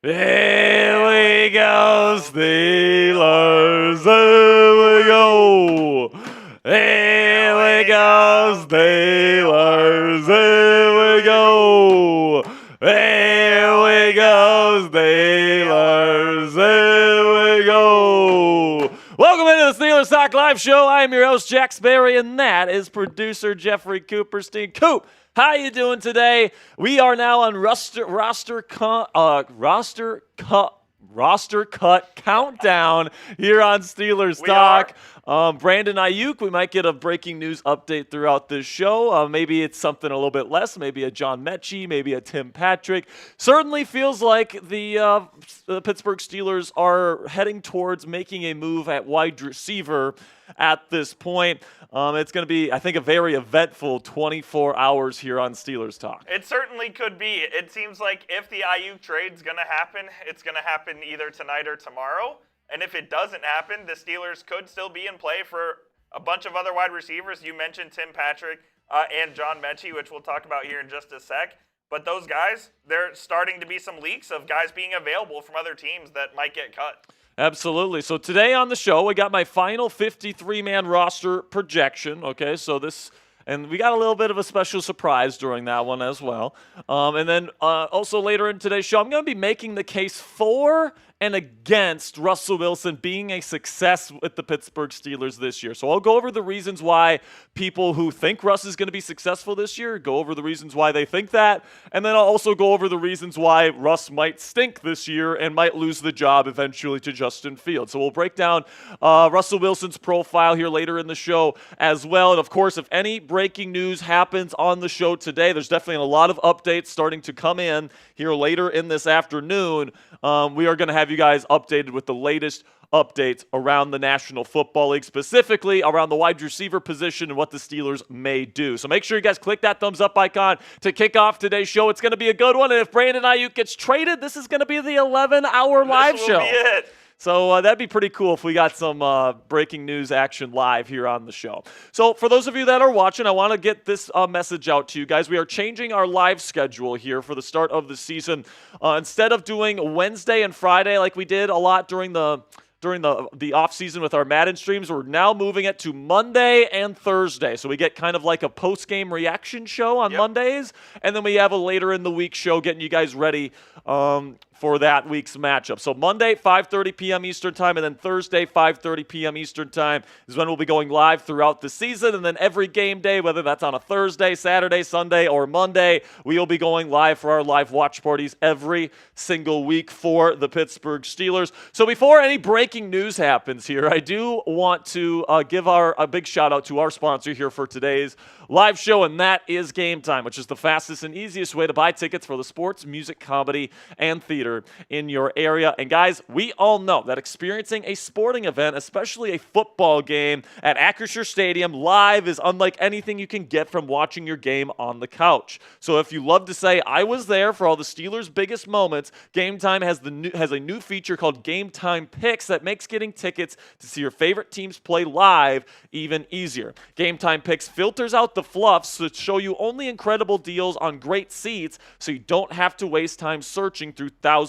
Here we go, Steelers. Here we go. Here we go, Steelers. Here we go. Here we go, Steelers. Here we go. Welcome into the Steelers Talk Live Show. I am your host, Jack Sperry, and that is producer Jeffrey Coopertein. Coop, how you doing today? We are now on roster cut countdown here on Steelers Talk. Brandon Aiyuk, we might get a breaking news update throughout this show. Maybe it's something a little bit less, maybe a John Mechie, maybe a Tim Patrick. Certainly feels like the Pittsburgh Steelers are heading towards making a move at wide receiver at this point. It's going to be, I think, a very eventful 24 hours here on Steelers Talk. It certainly could be. It seems like if the Aiyuk trade's going to happen, it's going to happen either tonight or tomorrow. And if it doesn't happen, the Steelers could still be in play for a bunch of other wide receivers. You mentioned Tim Patrick and John Mechie, which we'll talk about here in just a sec. But those guys, there's starting to be some leaks of guys being available from other teams that might get cut. Absolutely. So today on the show, we got my final 53-man roster projection. Okay, so and we got a little bit of a special surprise during that one as well. And then also later in today's show, I'm going to be making the case for and against Russell Wilson being a success with the Pittsburgh Steelers this year. So I'll go over the reasons why people who think Russ is going to be successful this year, go over the reasons why they think that, and then I'll also go over the reasons why Russ might stink this year and might lose the job eventually to Justin Fields. So we'll break down Russell Wilson's profile here later in the show as well. And of course, if any breaking news happens on the show today, there's definitely a lot of updates starting to come in here later in this afternoon. We are going to have you guys updated with the latest updates around the National Football League, specifically around the wide receiver position and what the Steelers may do. So make sure you guys click that thumbs up icon to kick off today's show. It's going to be a good one. And if Brandon Aiyuk gets traded, this is going to be the 11-hour live show. This will be it. So that'd be pretty cool if we got some breaking news action live here on the show. So for those of you that are watching, I want to get this message out to you guys. We are changing our live schedule here for the start of the season. Instead of doing Wednesday and Friday like we did a lot during the off-season with our Madden streams, we're now moving it to Monday and Thursday. So we get kind of like a post-game reaction show on Mondays, and then we have a later in the week show getting you guys ready for that week's matchup. So Monday, 5:30 p.m. Eastern Time, and then Thursday, 5:30 p.m. Eastern Time is when we'll be going live throughout the season. And then every game day, whether that's on a Thursday, Saturday, Sunday, or Monday, we will be going live for our live watch parties every single week for the Pittsburgh Steelers. So before any breaking news happens here, I do want to give a big shout out to our sponsor here for today's live show, and that is Game Time, which is the fastest and easiest way to buy tickets for the sports, music, comedy, and theater in your area. And guys, we all know that experiencing a sporting event, especially a football game at Acrisure Stadium live, is unlike anything you can get from watching your game on the couch. So if you love to say, I was there for all the Steelers' biggest moments, Game Time has a new feature called Game Time Picks that makes getting tickets to see your favorite teams play live even easier. Game Time Picks filters out the fluffs to show you only incredible deals on great seats, so you don't have to waste time searching through thousands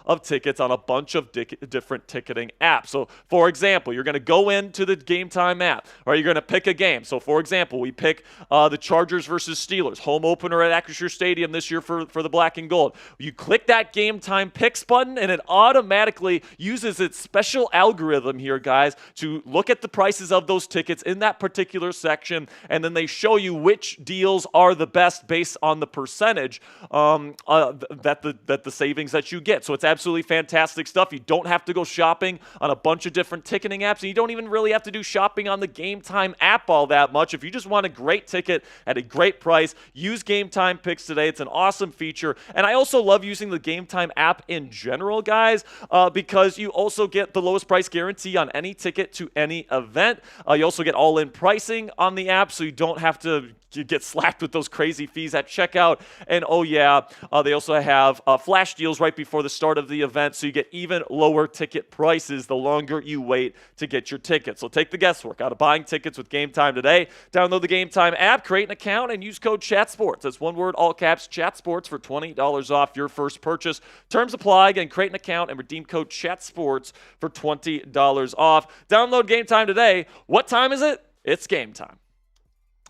of tickets on a bunch of different ticketing apps. So, for example, you're going to go into the Game Time app, or you're going to pick a game. So, for example, we pick the Chargers versus Steelers, home opener at Acrisure Stadium this year for the black and gold. You click that Game Time Picks button, and it automatically uses its special algorithm here, guys, to look at the prices of those tickets in that particular section, and then they show you which deals are the best based on the percentage that the savings that you get. So it's absolutely fantastic stuff. You don't have to go shopping on a bunch of different ticketing apps, and you don't even really have to do shopping on the Game Time app all that much. If you just want a great ticket at a great price, use Game Time Picks today. It's an awesome feature. And I also love using the Game Time app in general, guys, because you also get the lowest price guarantee on any ticket to any event. You also get all-in pricing on the app, so you don't have to get slapped with those crazy fees at checkout. And they also have flash deals right before the start of the event, so you get even lower ticket prices the longer you wait to get your tickets. So take the guesswork out of buying tickets with Game Time today. Download the Game Time app, create an account, and use code CHATSPORTS. That's one word, all caps, CHATSPORTS for $20 off your first purchase. Terms apply. Again, create an account and redeem code CHATSPORTS for $20 off. Download Game Time today. What time is it? It's game time.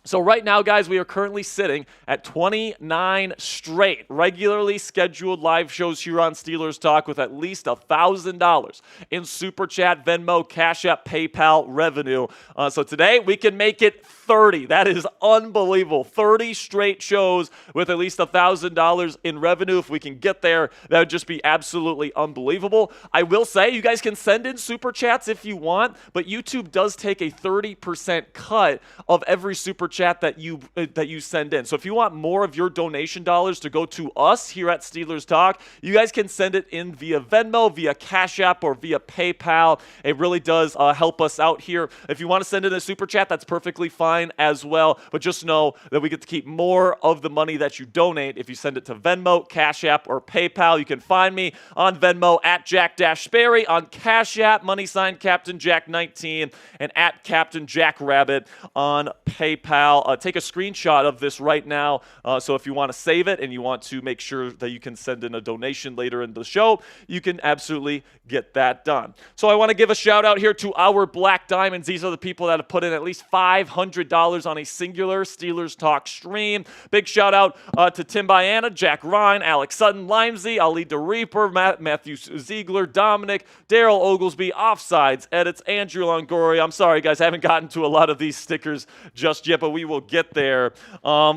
So right now, guys, we are currently sitting at 29 straight regularly scheduled live shows here on Steelers Talk with at least $1,000 in Super Chat, Venmo, Cashapp, PayPal revenue. So today we can make it 30. That is unbelievable. 30 straight shows with at least $1,000 in revenue. If we can get there, that would just be absolutely unbelievable. I will say you guys can send in Super Chats if you want, but YouTube does take a 30% cut of every Super Chat that you send in. So if you want more of your donation dollars to go to us here at Steelers Talk, you guys can send it in via Venmo, via Cash App, or via PayPal. It really does help us out here. If you want to send in a Super Chat, that's perfectly fine as well. But just know that we get to keep more of the money that you donate if you send it to Venmo, Cash App, or PayPal. You can find me on Venmo at Jack-Sperry, on Cash App, # Captain Jack 19, and at Captain Jack Rabbit on PayPal. Take a screenshot of this right now. So if you want to save it and you want to make sure that you can send in a donation later in the show, you can absolutely get that done. So I want to give a shout out here to our Black Diamonds. These are the people that have put in at least $500 on a singular Steelers Talk stream. Big shout out to Tim Biana, Jack Ryan, Alex Sutton, Limesy, Ali the Reaper, Matthew Ziegler, Dominic, Daryl Oglesby, Offsides, Edits, Andrew Longoria. I'm sorry, guys, I haven't gotten to a lot of these stickers just yet, but we will get there.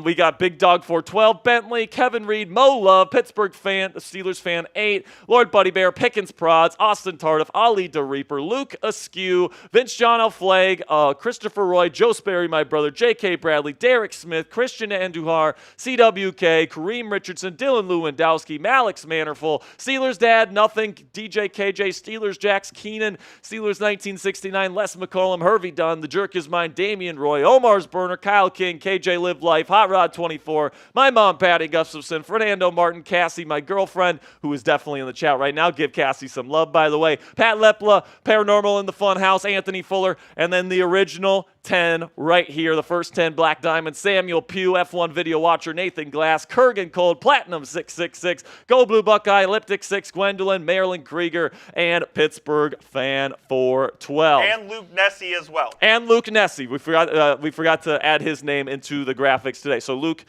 We got Big Dog 412, Bentley, Kevin Reed, Mo Love, Pittsburgh fan, Steelers fan 8, Lord Buddy Bear, Pickens Prods, Austin Tardif, Ali the Reaper, Luke Askew, Vince John O'Flag, Christopher Roy, Joe Sperry, my brother, J.K. Bradley, Derek Smith, Christian Andujar, CWK, Kareem Richardson, Dylan Lewandowski, Malix Manerful, Steelers Dad, Nothing, DJ KJ, Steelers Jacks, Keenan, Steelers 1969, Les McCollum, Hervey Dunn, The Jerk Is Mine, Damian Roy, Omar's Burner, Kyle King, KJ Live Life, Hot Rod 24, my mom, Patty Gustafson, Fernando Martin, Cassie, my girlfriend, who is definitely in the chat right now. Give Cassie some love, by the way. Pat Lepla, Paranormal in the Funhouse, Anthony Fuller, and then the original 10 right here, the first 10 Black Diamonds, Samuel Pugh, F1 Video Watcher, Nathan Glass, Kurgan Cold, Platinum 666, Go Blue Buckeye, Elliptic 6, Gwendolyn, Marilyn Krieger, and Pittsburgh Fan 412. And Luke Nessie as well. And Luke Nessie. We forgot to add his name into the graphics today. So Luke,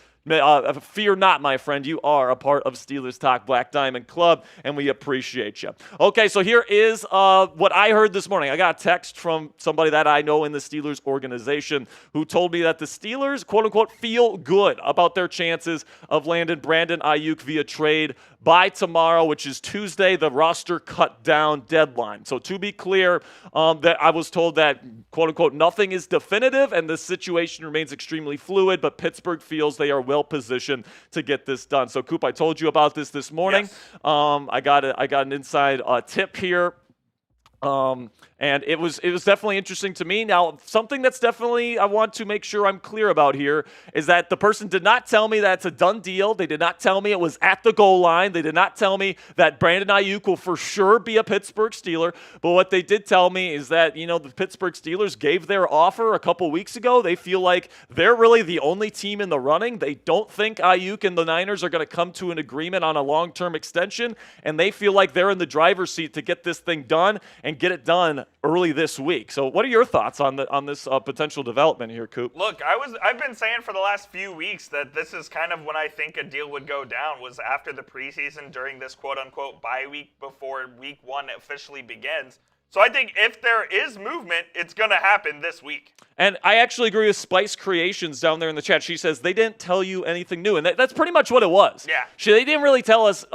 fear not, my friend. You are a part of Steelers Talk Black Diamond Club, and we appreciate you. Okay, so here is what I heard this morning. I got a text from somebody that I know in the Steelers organization who told me that the Steelers, quote-unquote, feel good about their chances of landing Brandon Aiyuk via trade by tomorrow, which is Tuesday, the roster cut down deadline. So to be clear, that I was told that, quote-unquote, nothing is definitive and the situation remains extremely fluid, but Pittsburgh feels they are well positioned to get this done. So, Coop, I told you about this morning. Yes. I got an inside tip here. And it was definitely interesting to me. Now, something that's definitely I want to make sure I'm clear about here is that the person did not tell me that it's a done deal. They did not tell me it was at the goal line. They did not tell me that Brandon Aiyuk will for sure be a Pittsburgh Steeler. But what they did tell me is that, the Pittsburgh Steelers gave their offer a couple weeks ago. They feel like they're really the only team in the running. They don't think Aiyuk and the Niners are going to come to an agreement on a long-term extension, and they feel like they're in the driver's seat to get this thing done and get it done early this week. So what are your thoughts on this potential development here, Coop? Look, I've been saying for the last few weeks that this is kind of when I think a deal would go down, was after the preseason during this quote-unquote bye week before week 1 officially begins. So I think if there is movement, it's going to happen this week. And I actually agree with Spice Creations down there in the chat. She says they didn't tell you anything new. And that's pretty much what it was. Yeah. They didn't really tell us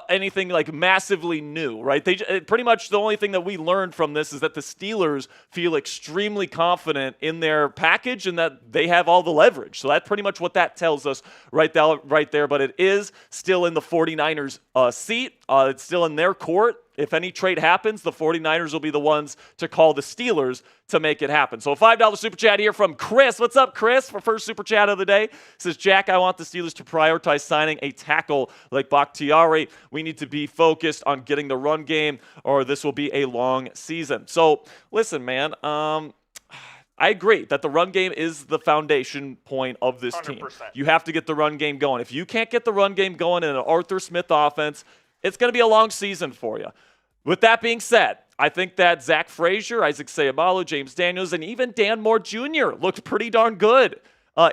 anything like massively new, right? Pretty much the only thing that we learned from this is that the Steelers feel extremely confident in their package and that they have all the leverage. So that's pretty much what that tells us right there. But it is still in the 49ers' seat. It's still in their court. if any trade happens, the 49ers will be the ones to call the Steelers to make it happen. So a $5 super chat here from Chris. What's up, Chris? For first super chat of the day. Says, Jack, I want the Steelers to prioritize signing a tackle like Bakhtiari. We need to be focused on getting the run game, or this will be a long season. So listen, man, I agree that the run game is the foundation point of this 100%. Team. You have to get the run game going. If you can't get the run game going in an Arthur Smith offense, it's going to be a long season for you. With that being said, I think that Zach Frazier, Isaac Seumalo, James Daniels, and even Dan Moore Jr. looked pretty darn good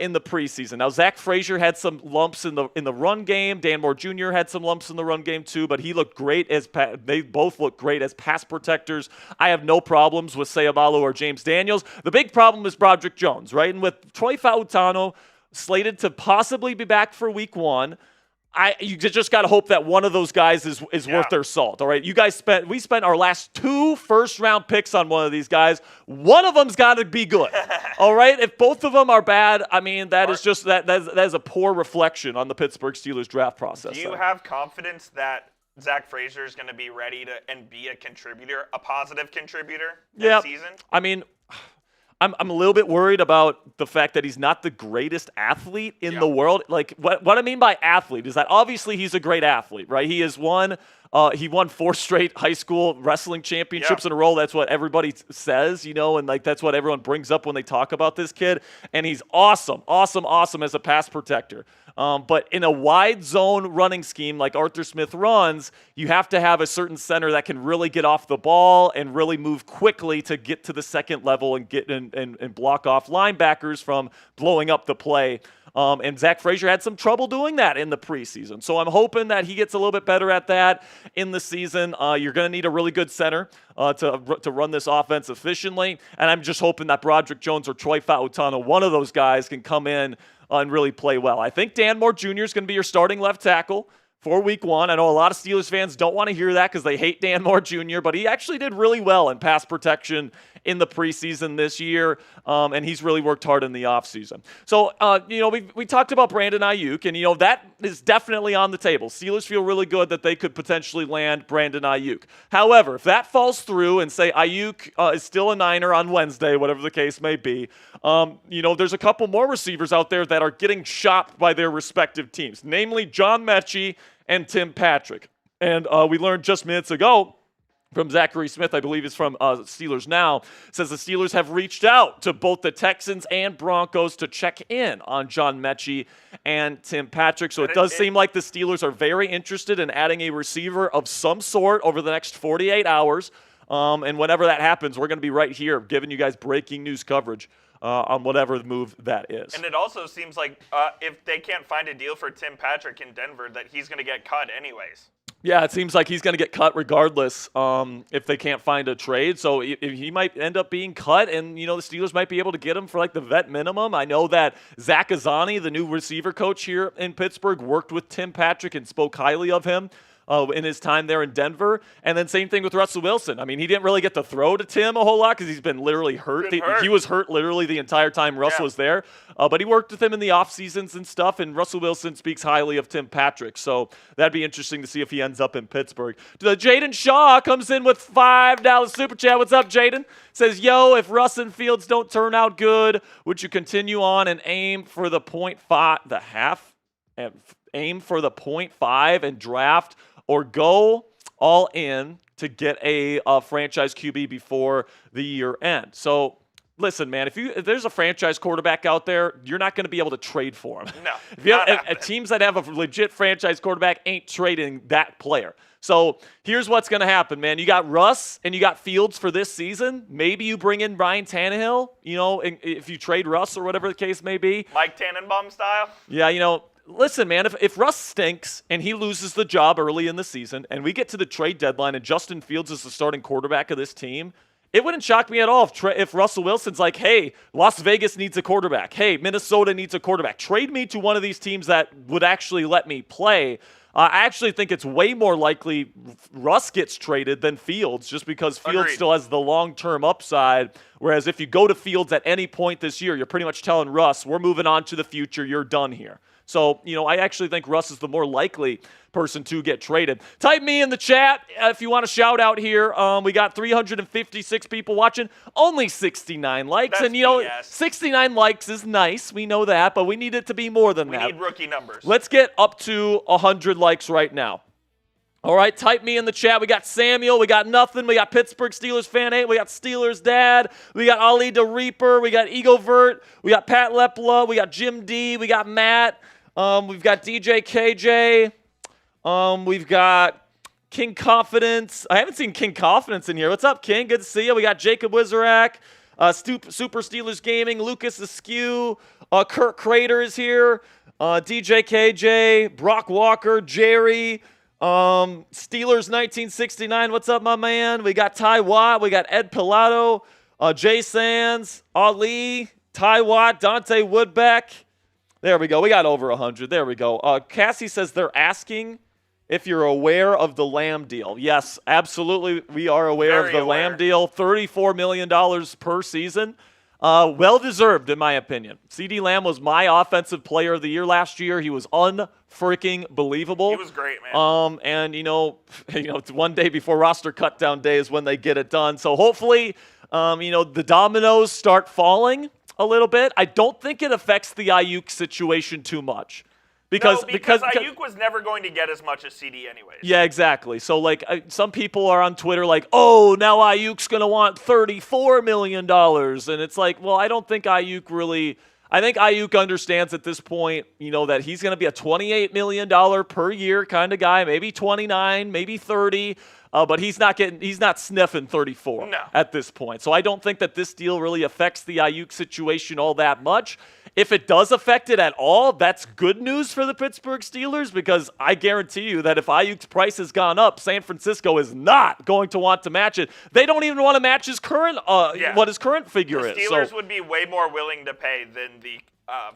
in the preseason. Now, Zach Frazier had some lumps in the run game. Dan Moore Jr. had some lumps in the run game too, but he looked great they both look great as pass protectors. I have no problems with Seumalo or James Daniels. The big problem is Broderick Jones, right? And with Troy Fautano slated to possibly be back for week 1, you just got to hope that one of those guys is worth their salt, all right? We spent our last 2 first-round picks on one of these guys. One of them's got to be good, all right? If both of them are bad, I mean, that is a poor reflection on the Pittsburgh Steelers draft process. Do you have confidence that Zach Frazier is going to be ready to and be a contributor, a positive contributor this season? I mean, I'm a little bit worried about the fact that he's not the greatest athlete in the world. Like, what I mean by athlete is that obviously he's a great athlete, right? He won 4 straight high school wrestling championships in a row. That's what everybody says, and like that's what everyone brings up when they talk about this kid. And he's awesome as a pass protector. But in a wide zone running scheme like Arthur Smith runs, you have to have a certain center that can really get off the ball and really move quickly to get to the second level and get and block off linebackers from blowing up the play. And Zach Frazier had some trouble doing that in the preseason. So I'm hoping that he gets a little bit better at that in the season. You're going to need a really good center to run this offense efficiently. And I'm just hoping that Broderick Jones or Troy Fautano, one of those guys, can come in and really play well. I think Dan Moore Jr. is going to be your starting left tackle for week 1. I know a lot of Steelers fans don't want to hear that because they hate Dan Moore Jr., but he actually did really well in pass protection in the preseason this year, and he's really worked hard in the offseason. So, we talked about Brandon Aiyuk, and, that is definitely on the table. Steelers feel really good that they could potentially land Brandon Aiyuk. However, if that falls through and say Aiyuk is still a Niner on Wednesday, whatever the case may be, there's a couple more receivers out there that are getting shopped by their respective teams, namely John Mechie and Tim Patrick. And we learned just minutes ago from Zachary Smith, I believe is from Steelers Now, says the Steelers have reached out to both the Texans and Broncos to check in on John Mechie and Tim Patrick. So it does seem like the Steelers are very interested in adding a receiver of some sort over the next 48 hours. And whenever that happens, we're going to be right here giving you guys breaking news coverage on whatever move that is. And it also seems like if they can't find a deal for Tim Patrick in Denver, that he's going to get cut anyways. Yeah, it seems like he's going to get cut regardless if they can't find a trade. So he might end up being cut, and, the Steelers might be able to get him for, like, the vet minimum. I know that Zach Azzani, the new receiver coach here in Pittsburgh, worked with Tim Patrick and spoke highly of him in his time there in Denver. And then same thing with Russell Wilson. I mean, he didn't really get to throw to Tim a whole lot because he's been literally hurt. He was hurt literally the entire time Russell was there. But he worked with him in the off seasons and stuff, and Russell Wilson speaks highly of Tim Patrick. So that'd be interesting to see if he ends up in Pittsburgh. Jaden Shaw comes in with $5 super chat. What's up, Jaden? Says, yo, if Russ and Fields don't turn out good, would you continue on and aim for the 0.5 and draft, or go all in to get a franchise QB before the year end? So listen, man, if there's a franchise quarterback out there, you're not going to be able to trade for him. No. Teams that have a legit franchise quarterback ain't trading that player. So here's what's going to happen, man. You got Russ and you got Fields for this season. Maybe you bring in Ryan Tannehill, if you trade Russ or whatever the case may be. Mike Tannenbaum style? Yeah, listen, man, if Russ stinks and he loses the job early in the season and we get to the trade deadline and Justin Fields is the starting quarterback of this team, it wouldn't shock me at all if Russell Wilson's like, hey, Las Vegas needs a quarterback. Hey, Minnesota needs a quarterback. Trade me to one of these teams that would actually let me play. I actually think it's way more likely Russ gets traded than Fields, just because Fields still has the long-term upside, whereas if you go to Fields at any point this year, you're pretty much telling Russ, we're moving on to the future, you're done here. So, I actually think Russ is the more likely person to get traded. Type me in the chat if you want a shout out here. We got 356 people watching, only 69 likes. That's and, BS. 69 likes is nice. We know that, but we need it to be more than that. We need rookie numbers. Let's get up to 100 likes right now. All right, type me in the chat. We got Samuel. We got Nothing. We got Pittsburgh Steelers Fan 8. We got Steelers Dad. We got Ali the Reaper. We got Egovert. We got Pat Lepla. We got Jim D. We got Matt. We've got DJ KJ. We've got King Confidence. I haven't seen King Confidence in here. What's up, King? Good to see you. We got Jacob Wizerak, Super Steelers Gaming, Lucas Askew, Kurt Crater is here, DJ KJ, Brock Walker, Jerry, Steelers 1969. What's up, my man? We got Ty Watt. We got Ed Pilato, Jay Sands, Ali, Ty Watt, Dante Woodbeck. There we go. We got over 100. There we go. Cassie says they're asking if you're aware of the Lamb deal. Yes, absolutely. We are aware of the Lamb deal. $34 million per season. Well-deserved, in my opinion. CeeDee Lamb was my offensive player of the year last year. He was unfreaking believable. He was great, man. And, it's one day before roster cutdown day is when they get it done. So hopefully, the dominoes start falling a little bit. I don't think it affects the Aiyuk situation too much. Because Aiyuk was never going to get as much as CD anyways. Yeah, exactly. So, some people are on Twitter like, oh, now Aiyuk's going to want $34 million. And it's like, well, I don't think Aiyuk really – I think Aiyuk understands at this point, that he's going to be a $28 million per year kind of guy, maybe 29, maybe 30. But he's not sniffing 34 at this point. So I don't think that this deal really affects the Aiyuk situation all that much. If it does affect it at all, that's good news for the Pittsburgh Steelers because I guarantee you that if Aiyuk's price has gone up, San Francisco is not going to want to match it. They don't even want to match his current what his current figure is. The Steelers would be way more willing to pay than the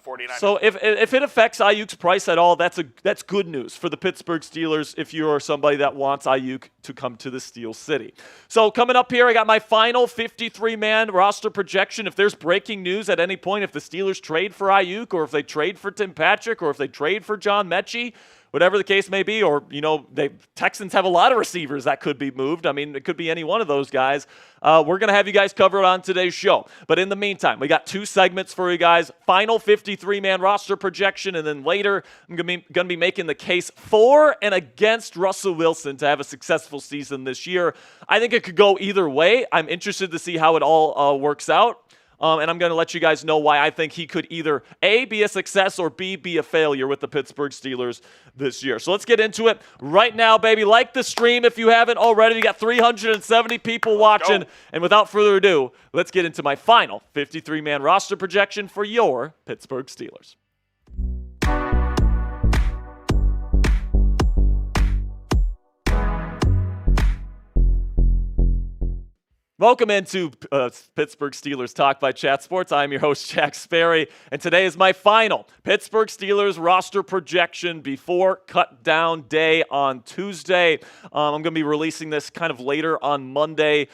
49ers. So if it affects Aiyuk's price at all, that's good news for the Pittsburgh Steelers if you are somebody that wants Aiyuk to come to the Steel City. So coming up here, I got my final 53-man roster projection. If there's breaking news at any point, if the Steelers trade for Aiyuk or if they trade for Tim Patrick or if they trade for John Mechie, whatever the case may be, or, Texans have a lot of receivers that could be moved. I mean, it could be any one of those guys. We're going to have you guys covered on today's show. But in the meantime, we got 2 segments for you guys. Final 53-man roster projection, and then later I'm going to be making the case for and against Russell Wilson to have a successful season this year. I think it could go either way. I'm interested to see how it all works out. And I'm going to let you guys know why I think he could either A, be a success, or B, be a failure with the Pittsburgh Steelers this year. So let's get into it right now, baby. Like the stream if you haven't already. We got 370 people watching. And without further ado, let's get into my final 53-man roster projection for your Pittsburgh Steelers. Welcome into Pittsburgh Steelers Talk by Chat Sports. I'm your host, Jack Sperry, and today is my final Pittsburgh Steelers roster projection before cut down day on Tuesday. I'm going to be releasing this kind of later on Monday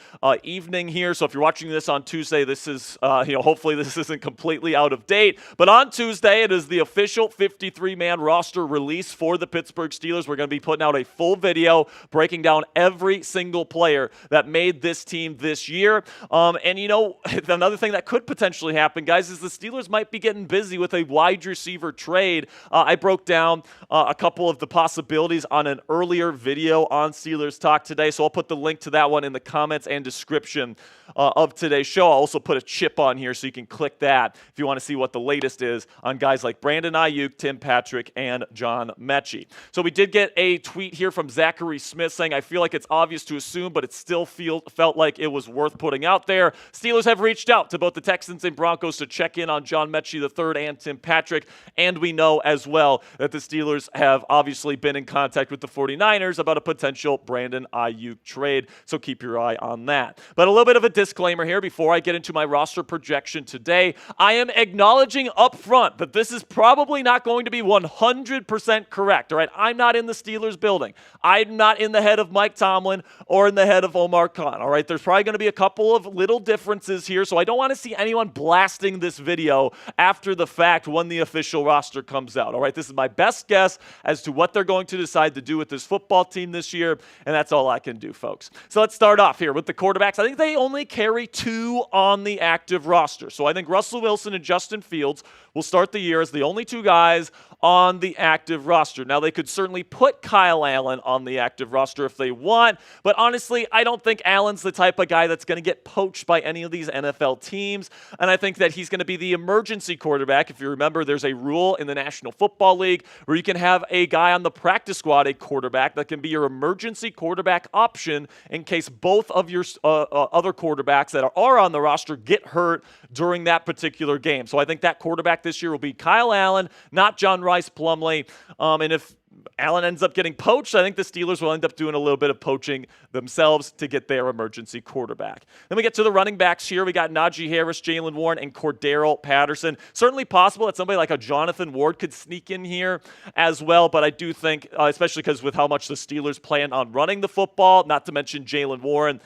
evening here, so if you're watching this on Tuesday, this is, hopefully this isn't completely out of date, but on Tuesday, it is the official 53-man roster release for the Pittsburgh Steelers. We're going to be putting out a full video breaking down every single player that made this team this year. Another thing that could potentially happen, guys, is the Steelers might be getting busy with a wide receiver trade. I broke down a couple of the possibilities on an earlier video on Steelers Talk today, so I'll put the link to that one in the comments and description of today's show. I'll also put a chip on here so you can click that if you want to see what the latest is on guys like Brandon Aiyuk, Tim Patrick, and John Mechie. So we did get a tweet here from Zachary Smith saying, I feel like it's obvious to assume, but it still felt like it was worth putting out there. Steelers have reached out to both the Texans and Broncos to check in on John Mechie III and Tim Patrick, and we know as well that the Steelers have obviously been in contact with the 49ers about a potential Brandon Aiyuk trade, so keep your eye on that. But a little bit of a disclaimer here before I get into my roster projection today. I am acknowledging up front that this is probably not going to be 100% correct, all right? I'm not in the Steelers building. I'm not in the head of Mike Tomlin or in the head of Omar Khan, all right? There's probably going to be a couple of little differences here, so I don't want to see anyone blasting this video after the fact when the official roster comes out. All right, this is my best guess as to what they're going to decide to do with this football team this year, and that's all I can do, folks. So let's start off here with the quarterbacks. I think they only carry 2 on the active roster. So I think Russell Wilson and Justin Fields will start the year as the only 2 guys on the active roster. Now, they could certainly put Kyle Allen on the active roster if they want, but honestly, I don't think Allen's the type of guy that's going to get poached by any of these NFL teams, and I think that he's going to be the emergency quarterback. If you remember, there's a rule in the National Football League where you can have a guy on the practice squad, a quarterback, that can be your emergency quarterback option in case both of your other quarterbacks that are on the roster get hurt during that particular game. So I think that quarterback this year will be Kyle Allen, not John Rice Plumlee. And if Allen ends up getting poached, I think the Steelers will end up doing a little bit of poaching themselves to get their emergency quarterback. Then we get to the running backs here. We got Najee Harris, Jaylen Warren, and Cordero Patterson. Certainly possible that somebody like a Jonathan Ward could sneak in here as well, but I do think, especially because with how much the Steelers plan on running the football, not to mention Jaylen Warren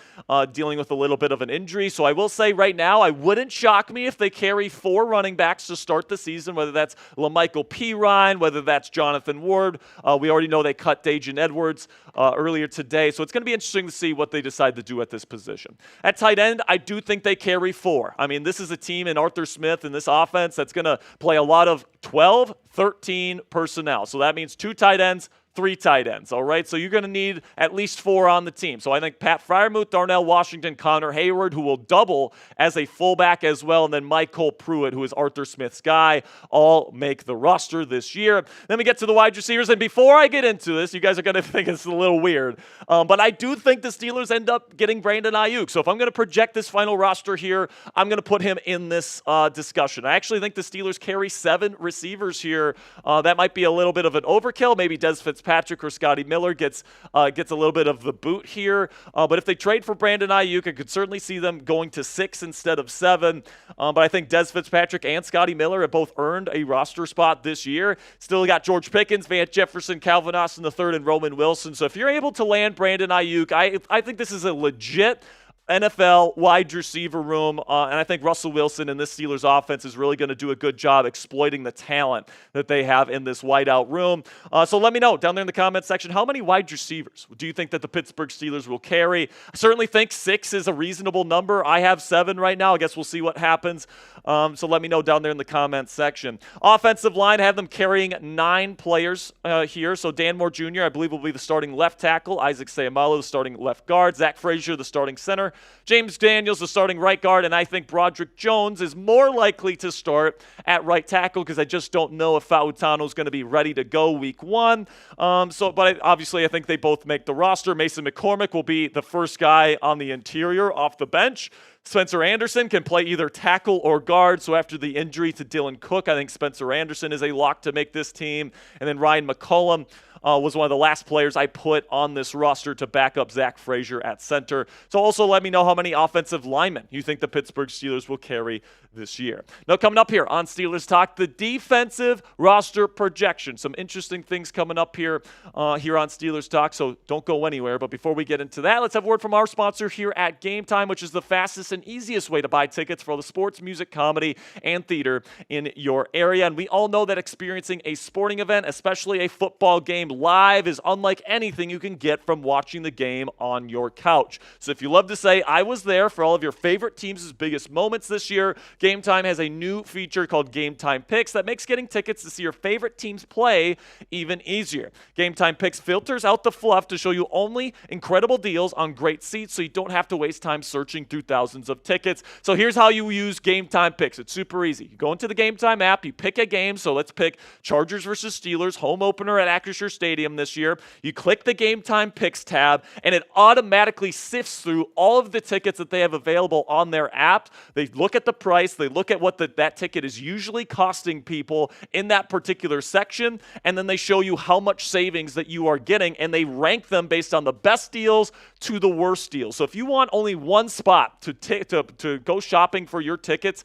dealing with a little bit of an injury. So I will say right now, I wouldn't shock me if they carry 4 running backs to start the season, whether that's LaMichael Pirine, whether that's Jonathan Ward. We already know they cut Dajan Edwards earlier today, so it's going to be interesting to see what they decide to do at this position. At tight end, I do think they carry 4. I mean, this is a team in Arthur Smith in this offense that's going to play a lot of 12, 13 personnel. So that means 2 tight ends, 3 tight ends, all right? So you're going to need at least 4 on the team. So I think Pat Freiermuth, Darnell Washington, Connor Hayward, who will double as a fullback as well, and then Michael Pruitt, who is Arthur Smith's guy, all make the roster this year. Then we get to the wide receivers, and before I get into this, you guys are going to think it's a little weird, but I do think the Steelers end up getting Brandon Aiyuk. So if I'm going to project this final roster here, I'm going to put him in this discussion. I actually think the Steelers carry 7 receivers here. That might be a little bit of an overkill. Maybe Des Fitzpatrick or Scotty Miller gets a little bit of the boot here. But if they trade for Brandon Aiyuk, I could certainly see them going to 6 instead of 7. But I think Des Fitzpatrick and Scotty Miller have both earned a roster spot this year. Still got George Pickens, Van Jefferson, Calvin Austin III, and Roman Wilson. So if you're able to land Brandon Aiyuk, I think this is a legit NFL wide receiver room, and I think Russell Wilson and this Steelers offense is really going to do a good job exploiting the talent that they have in this wideout room. So let me know down there in the comments section, how many wide receivers do you think that the Pittsburgh Steelers will carry? I certainly think 6 is a reasonable number. I have 7 right now. I guess we'll see what happens. So let me know down there in the comments section. Offensive line, I have them carrying 9 players here. So Dan Moore Jr., I believe, will be the starting left tackle. Isaac Seumalo, the starting left guard. Zach Frazier, the starting center. James Daniels, the starting right guard, and I think Broderick Jones is more likely to start at right tackle because I just don't know if Fautano is going to be ready to go week 1. But obviously I think they both make the roster. Mason McCormick will be the first guy on the interior off the bench. Spencer Anderson can play either tackle or guard, so after the injury to Dylan Cook, I think Spencer Anderson is a lock to make this team. And then Ryan McCollum was one of the last players I put on this roster to back up Zach Frazier at center. So also let me know how many offensive linemen you think the Pittsburgh Steelers will carry this year. Now coming up here on Steelers Talk, the defensive roster projection. Some interesting things coming up here on Steelers Talk, so don't go anywhere. But before we get into that, let's have a word from our sponsor here at Game Time, which is the fastest and easiest way to buy tickets for all the sports, music, comedy, and theater in your area. And we all know that experiencing a sporting event, especially a football game live, is unlike anything you can get from watching the game on your couch. So if you love to say, I was there for all of your favorite teams' biggest moments this year, Game Time has a new feature called Game Time Picks that makes getting tickets to see your favorite teams play even easier. Game Time Picks filters out the fluff to show you only incredible deals on great seats so you don't have to waste time searching through thousands of tickets. So here's how you use Game Time Picks. It's super easy. You go into the Game Time app, you pick a game. So let's pick Chargers versus Steelers, home opener at Acrisure Stadium this year. You click the Game Time Picks tab, and it automatically sifts through all of the tickets that they have available on their app. They look at the price. They look at what that ticket is usually costing people in that particular section, and then they show you how much savings that you are getting, and they rank them based on the best deals to the worst deal. So if you want only one spot to go shopping for your tickets,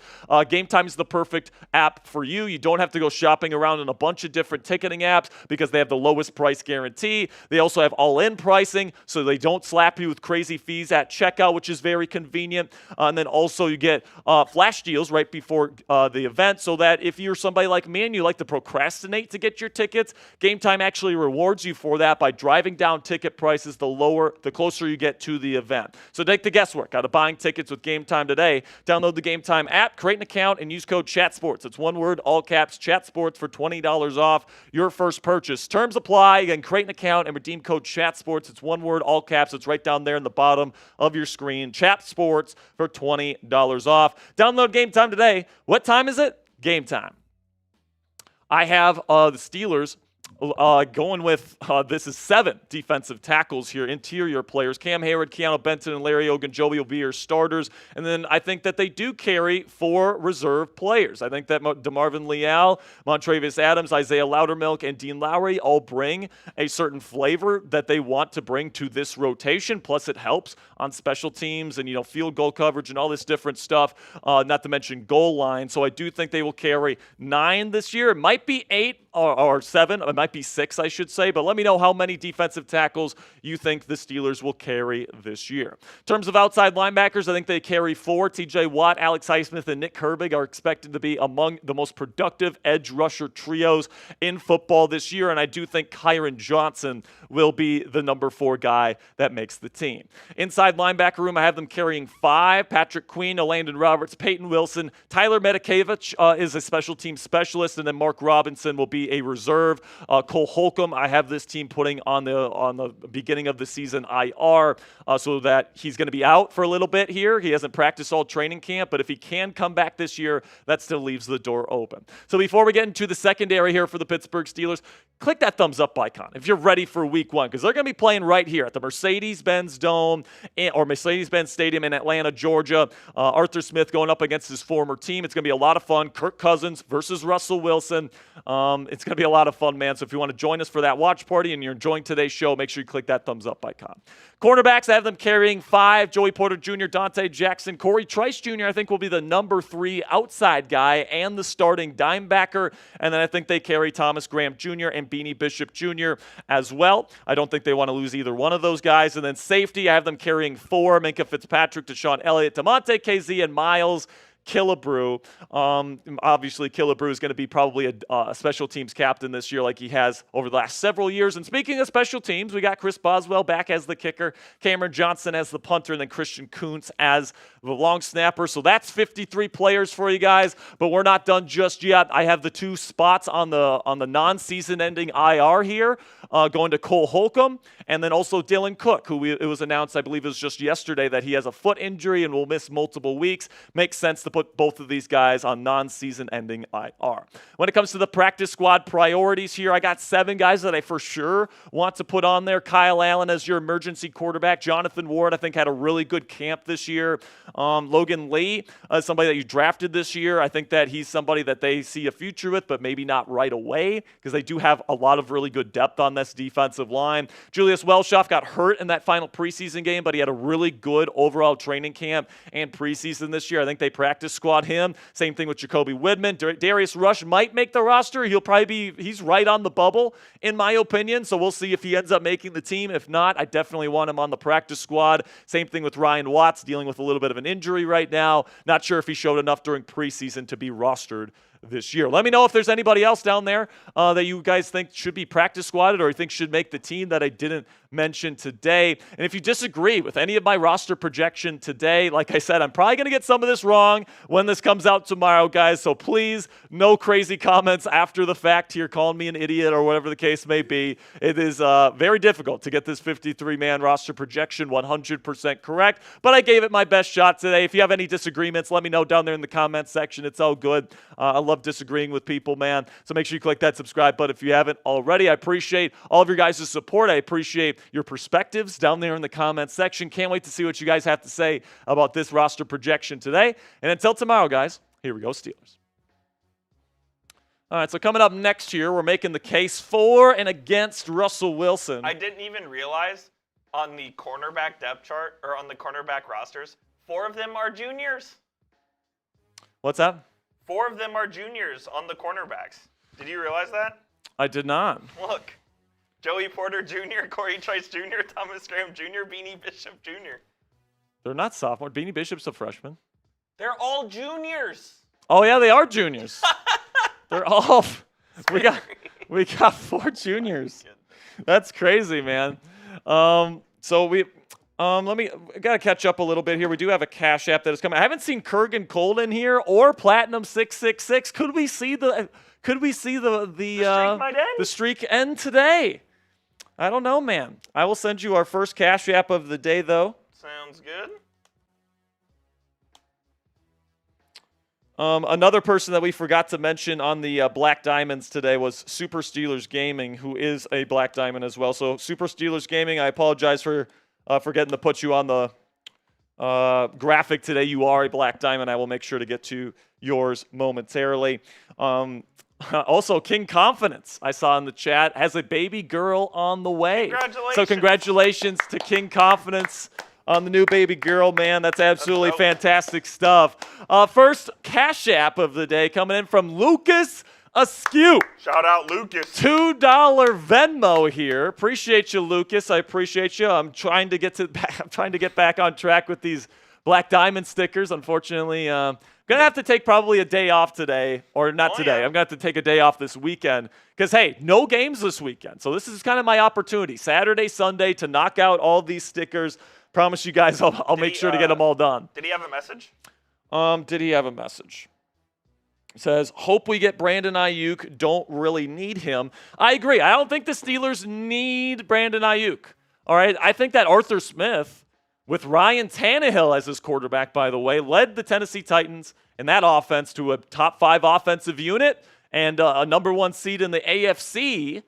Game Time is the perfect app for you. You don't have to go shopping around in a bunch of different ticketing apps because they have the lowest price guarantee. They also have all-in pricing, so they don't slap you with crazy fees at checkout, which is very convenient. And then also you get flash deals right before the event, so that if you're somebody like me and you like to procrastinate to get your tickets, Game Time actually rewards you for that by driving down ticket prices the closer you get to the event. So take the guesswork out of buying tickets with Game Time today. Download the Game Time app, create an account, and use code CHATSPORTS. It's one word, all caps, CHATSPORTS for $20 off your first purchase. Terms apply. Again, create an account and redeem code CHATSPORTS. It's one word, all caps. It's right down there in the bottom of your screen. CHATSPORTS for $20 off. Download Game Time today. What time is it? Game Time. I have the Steelers going with, this is 7 defensive tackles here, interior players. Cam Hayward, Keanu Benton, and Larry Ogunjobi will be your starters. And then I think that they do carry 4 reserve players. I think that DeMarvin Leal, Montravius Adams, Isaiah Loudermilk, and Dean Lowry all bring a certain flavor that they want to bring to this rotation. Plus, it helps on special teams and, field goal coverage and all this different stuff, not to mention goal line. So I do think they will carry 9 this year. It might be 8 or 7. It might be 6, I should say. But let me know how many defensive tackles you think the Steelers will carry this year. In terms of outside linebackers, I think they carry 4. TJ Watt, Alex Highsmith, and Nick Herbig are expected to be among the most productive edge rusher trios in football this year. And I do think Kyron Johnson will be the number 4 guy that makes the team. Inside linebacker room, I have them carrying 5. Patrick Queen, Landon Roberts, Peyton Wilson, Tyler Medikevich is a special team specialist, and then Mark Robinson will be a reserve. Cole Holcomb, I have this team putting on the beginning of the season IR, so that he's going to be out for a little bit here. He hasn't practiced all training camp, but if he can come back this year, that still leaves the door open. So before we get into the secondary here for the Pittsburgh Steelers, click that thumbs up icon if you're ready for week 1, because they're going to be playing right here at the Mercedes-Benz Dome or Mercedes-Benz Stadium in Atlanta, Georgia. Arthur Smith going up against his former team. It's going to be a lot of fun. Kirk Cousins versus Russell Wilson. It's going to be a lot of fun, man. So if you want to join us for that watch party and you're enjoying today's show, make sure you click that thumbs up icon. Cornerbacks, I have them carrying 5. Joey Porter Jr., Dante Jackson. Corey Trice Jr., I think, will be the number 3 outside guy and the starting dime backer. And then I think they carry Thomas Graham Jr. and Beanie Bishop Jr. as well. I don't think they want to lose either one of those guys. And then safety, I have them carrying 4. Minka Fitzpatrick, Deshaun Elliott, DeMonte KZ, and Miles Killebrew. Obviously, Killebrew is going to be probably a special teams captain this year like he has over the last several years. And speaking of special teams, we got Chris Boswell back as the kicker, Cameron Johnson as the punter, and then Christian Kuntz as the long snapper. So that's 53 players for you guys, but we're not done just yet. I have the 2 spots on the non-season ending IR here going to Cole Holcomb and then also Dylan Cook, who it was announced, I believe it was just yesterday, that he has a foot injury and will miss multiple weeks. Makes sense to put both of these guys on non-season ending IR. When it comes to the practice squad priorities here, I got 7 guys that I for sure want to put on there. Kyle Allen as your emergency quarterback. Jonathan Ward, I think, had a really good camp this year. Logan Lee, somebody that you drafted this year. I think that he's somebody that they see a future with, but maybe not right away because they do have a lot of really good depth on this defensive line. Julius Welshoff got hurt in that final preseason game, but he had a really good overall training camp and preseason this year. I think they practice squad him. Same thing with Jacoby Widman. Darius Rush might make the roster. He's right on the bubble, in my opinion, so we'll see if he ends up making the team. If not, I definitely want him on the practice squad. Same thing with Ryan Watts, dealing with a little bit of an injury right now. Not sure if he showed enough during preseason to be rostered this year. Let me know if there's anybody else down there that you guys think should be practice squadded or you think should make the team that I didn't mention today. And if you disagree with any of my roster projection today, like I said, I'm probably going to get some of this wrong when this comes out tomorrow, guys. So please, no crazy comments after the fact here calling me an idiot or whatever the case may be. It is very difficult to get this 53-man roster projection 100% correct, but I gave it my best shot today. If you have any disagreements, let me know down there in the comments section. It's all good. I love disagreeing with people, man. So make sure you click that subscribe button if you haven't already. I appreciate all of your guys' support. I appreciate your perspectives down there in the comments section. Can't wait to see what you guys have to say about this roster projection today. And until tomorrow, guys, here we go, Steelers. All right, so coming up next here, we're making the case for and against Russell Wilson. I didn't even realize on the cornerback depth chart, or on the cornerback rosters, 4 of them are juniors. What's that? 4 of them are juniors on the cornerbacks. Did you realize that? I did not. Look. Joey Porter Jr., Corey Trice Jr., Thomas Graham Jr., Beanie Bishop Jr. They're not sophomore. Beanie Bishop's a freshman. They're all juniors. Oh yeah, they are juniors. They're all. We got 4 juniors. That's crazy, man. So we gotta catch up a little bit here. We do have a Cashapp that is coming. I haven't seen Kurgan Cold in here or Platinum 666. Could we see the streak end today? I don't know, man. I will send you our first Cashapp of the day, though. Sounds good. Another person that we forgot to mention on the Black Diamonds today was Super Steelers Gaming, who is a Black Diamond as well. So Super Steelers Gaming, I apologize for forgetting to put you on the graphic today. You are a Black Diamond. I will make sure to get to yours momentarily. Also, King Confidence, I saw in the chat, has a baby girl on the way. Congratulations. So congratulations to King Confidence on the new baby girl, man. That's absolutely fantastic stuff. First Cashapp of the day coming in from Lucas Askew. Shout out Lucas. $2 Venmo here. Appreciate you, Lucas. I appreciate you. I'm trying to get back on track with these Black Diamond stickers. Unfortunately, going to have to take probably a day off today, or not today. Yeah. I'm going to have to take a day off this weekend because, hey, no games this weekend. So this is kind of my opportunity, Saturday, Sunday, to knock out all these stickers. Promise you guys I'll make sure to get them all done. Did he have a message? Did he have a message? It says, hope we get Brandon Aiyuk. Don't really need him. I agree. I don't think the Steelers need Brandon Aiyuk. All right. I think that Arthur Smith, with Ryan Tannehill as his quarterback, by the way, led the Tennessee Titans in that offense to a top 5 offensive unit and a number 1 seed in the AFC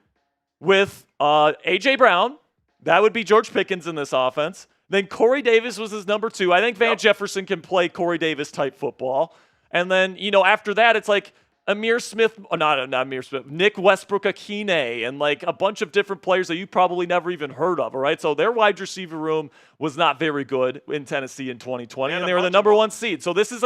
with A.J. Brown. That would be George Pickens in this offense. Then Corey Davis was his number 2. I think Van Jefferson can play Corey Davis type football. And then, after that, it's like Amir Smith, not Amir Smith, Nick Westbrook-Akine, and like a bunch of different players that you probably never even heard of, all right? So their wide receiver room was not very good in Tennessee in 2020, and they were the number 1 seed. So this is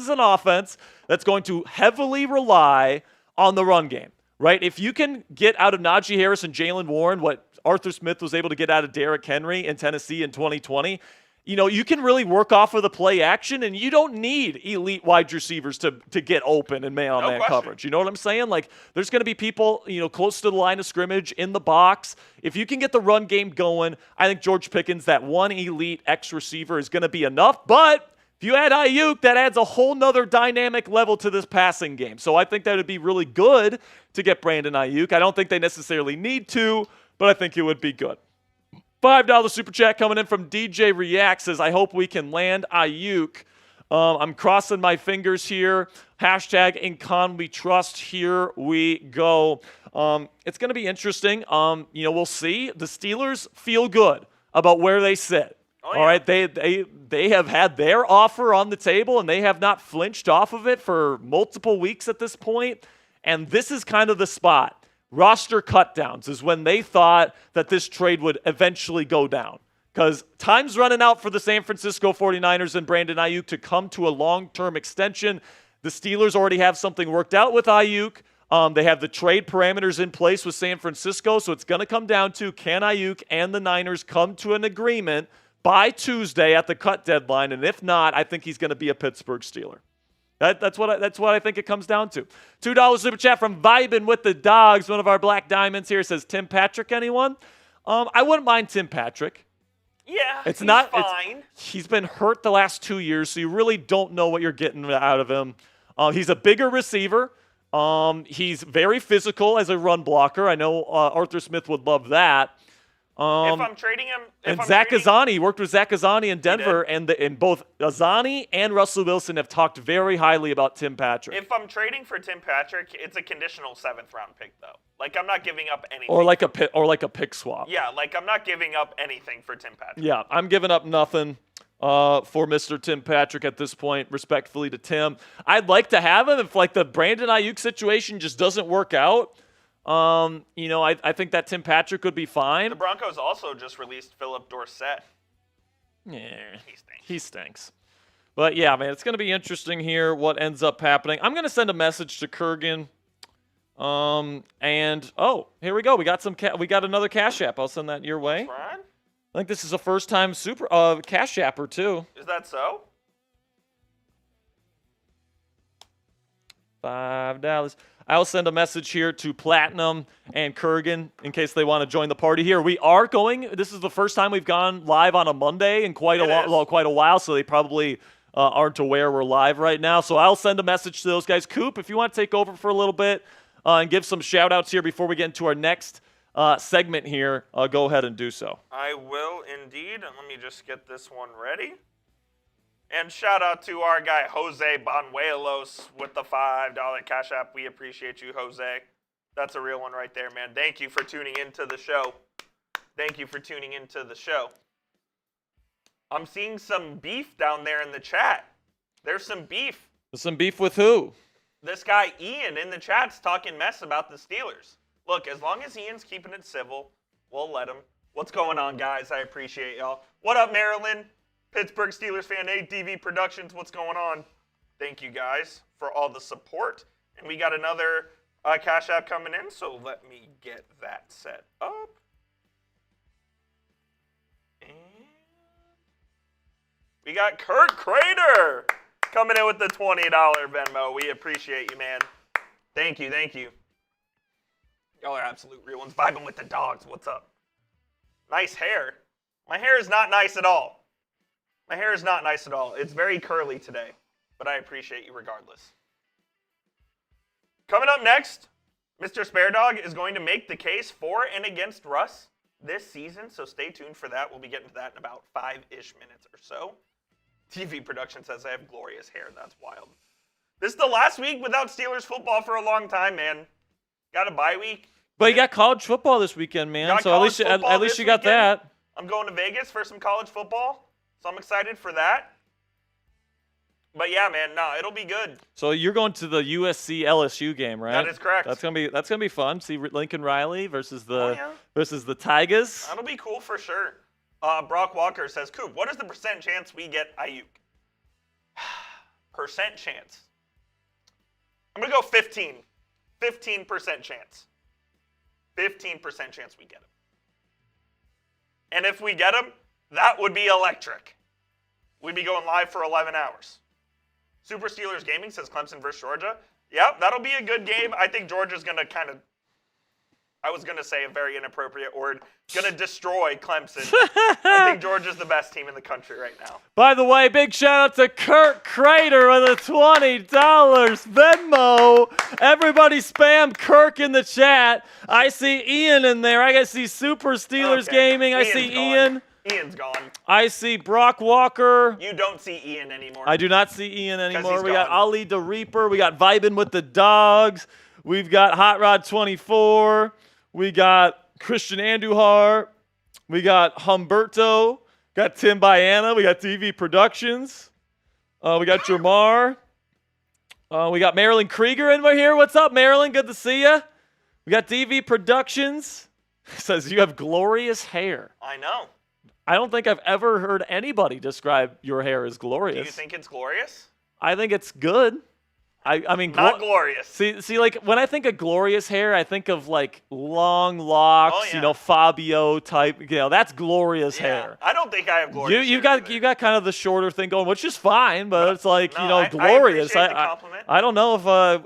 an offense that's going to heavily rely on the run game, right? If you can get out of Najee Harris and Jalen Warren what Arthur Smith was able to get out of Derrick Henry in Tennessee in 2020, you can really work off of the play action, and you don't need elite wide receivers to get open in man-on-man coverage. You know what I'm saying? Like, there's going to be people, close to the line of scrimmage in the box. If you can get the run game going, I think George Pickens, that one elite X receiver, is going to be enough. But if you add Aiyuk, that adds a whole nother dynamic level to this passing game. So I think that would be really good to get Brandon Aiyuk. I don't think they necessarily need to, but I think it would be good. $5 super chat coming in from DJ React says, I hope we can land Aiyuk. I'm crossing my fingers here. Hashtag in con we trust. Here we go. It's going to be interesting. We'll see. The Steelers feel good about where they sit. Oh, yeah. All right, they have had their offer on the table, and they have not flinched off of it for multiple weeks at this point. And this is kind of the spot. Roster cutdowns is when they thought that this trade would eventually go down. Because time's running out for the San Francisco 49ers and Brandon Aiyuk to come to a long-term extension. The Steelers already have something worked out with Aiyuk. They have the trade parameters in place with San Francisco, so it's going to come down to, can Aiyuk and the Niners come to an agreement by Tuesday at the cut deadline? And if not, I think he's going to be a Pittsburgh Steeler. That's what I think it comes down to. $2 super chat from Vibin with the Dogs. One of our Black Diamonds here says, Tim Patrick, anyone? I wouldn't mind Tim Patrick. Yeah, he's fine. He's been hurt the last 2 years, so you really don't know what you're getting out of him. He's a bigger receiver. He's very physical as a run blocker. I know Arthur Smith would love that. If I'm trading him, Zach Azzani, worked with Zach Azzani in Denver, and both Azzani and Russell Wilson have talked very highly about Tim Patrick. If I'm trading for Tim Patrick, it's a conditional 7th round pick, though. Like, I'm not giving up anything. Or like a pick swap. Yeah, like I'm not giving up anything for Tim Patrick. Yeah, I'm giving up nothing for Mr. Tim Patrick at this point, respectfully to Tim. I'd like to have him if like the Brandon Aiyuk situation just doesn't work out. I think that Tim Patrick could be fine. The Broncos also just released Philip Dorsett. Yeah, He he stinks. But yeah, man, it's going to be interesting here what ends up happening. I'm going to send a message to Kurgan. Here we go. We got another Cashapp. I'll send that your way. Right? I think this is a first-time super Cashapper too. Is that so? $5. I'll send a message here to Platinum and Kurgan in case they want to join the party here. We are going. This is the first time we've gone live on a Monday in quite a while, so they probably aren't aware we're live right now. So I'll send a message to those guys. Coop, if you want to take over for a little bit and give some shout-outs here before we get into our next segment here, go ahead and do so. I will indeed. Let me just get this one ready. And shout out to our guy, Jose Banuelos, with the $5 Cash App. We appreciate you, Jose. That's a real one right there, man. Thank you for tuning into the show. I'm seeing some beef down there in the chat. There's some beef. Some beef with who? This guy, Ian, in the chat's talking mess about the Steelers. Look, as long as Ian's keeping it civil, we'll let him. What's going on, guys? I appreciate y'all. What up, Maryland? Pittsburgh Steelers fan, ADV Productions, what's going on? Thank you guys for all the support. And we got another Cash App coming in, so let me get that set up. And we got Kurt Crater coming in with the $20 Venmo. We appreciate you, man. Thank you. Y'all are absolute real ones. Vibing with the dogs. What's up? Nice hair. My hair is not nice at all. It's very curly today, but I appreciate you regardless. Coming up next, Mr. Spare Dog is going to make the case for and against Russ this season, so stay tuned for that. We'll be getting to that in about 5-ish minutes or so. TV Production says I have glorious hair. That's wild. This is the last week without Steelers football for a long time, man. Got a bye week. But you got college football this weekend, man. So at least you got that. I'm going to Vegas for some college football. So I'm excited for that. But yeah, man, no, it'll be good. So you're going to the USC LSU game, right? That is correct. That's gonna be fun. See Lincoln Riley versus the Tigers. That'll be cool for sure. Brock Walker says, Coop, what is the percent chance we get Aiyuk? Percent chance. I'm gonna go 15. 15% chance. 15% chance we get him. And if we get him, that would be electric. We'd be going live for 11 hours. Super Steelers Gaming says Clemson versus Georgia. Yep, that'll be a good game. I think Georgia's going to I was going to say a very inappropriate word, going to destroy Clemson. I think Georgia's the best team in the country right now. By the way, big shout out to Kurt Crater with a $20 Venmo. Everybody spam Kirk in the chat. I see Ian in there. I see Super Steelers Gaming. I see Ian. Ian's gone. I see Brock Walker. You don't see Ian anymore. I do not see Ian anymore. We got Ali the Reaper. We got Vibin with the Dogs. We've got Hot Rod 24. We got Christian Andujar. We got Humberto. Got Tim Biana. We got TV Productions. We got Jamar. We got Marilyn Krieger in here. What's up, Marilyn? Good to see you. We got TV Productions. Says you have glorious hair. I know. I don't think I've ever heard anybody describe your hair as glorious. Do you think it's glorious? I think it's good. I mean, not glorious. See, like when I think of glorious hair, I think of like long locks, Fabio type. That's glorious hair. I don't think I have glorious. You got kind of the shorter thing going, which is fine, but it's like glorious. I appreciate the compliment. I don't know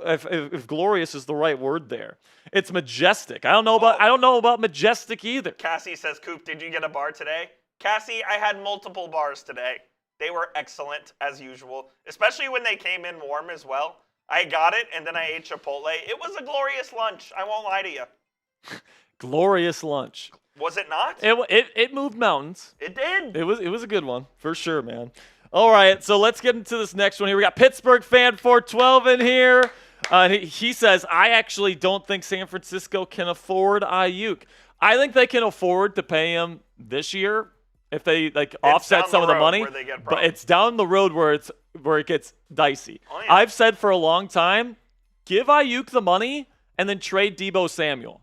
if glorious is the right word there. It's majestic. I don't know about majestic either. Cassie says, Coop, did you get a bar today? Cassie, I had multiple bars today. They were excellent as usual, especially when they came in warm as well. I got it, and then I ate Chipotle. It was a glorious lunch. I won't lie to you. Glorious lunch. Was it not? It moved mountains. It did. It was a good one for sure, man. All right, so let's get into this next one here. We got Pittsburgh fan 412 in here. He says, I actually don't think San Francisco can afford Aiyuk. I think they can afford to pay him this year if they offset some of the money. But it's down the road where it gets dicey. Oh, yeah. I've said for a long time, give Aiyuk the money and then trade Deebo Samuel.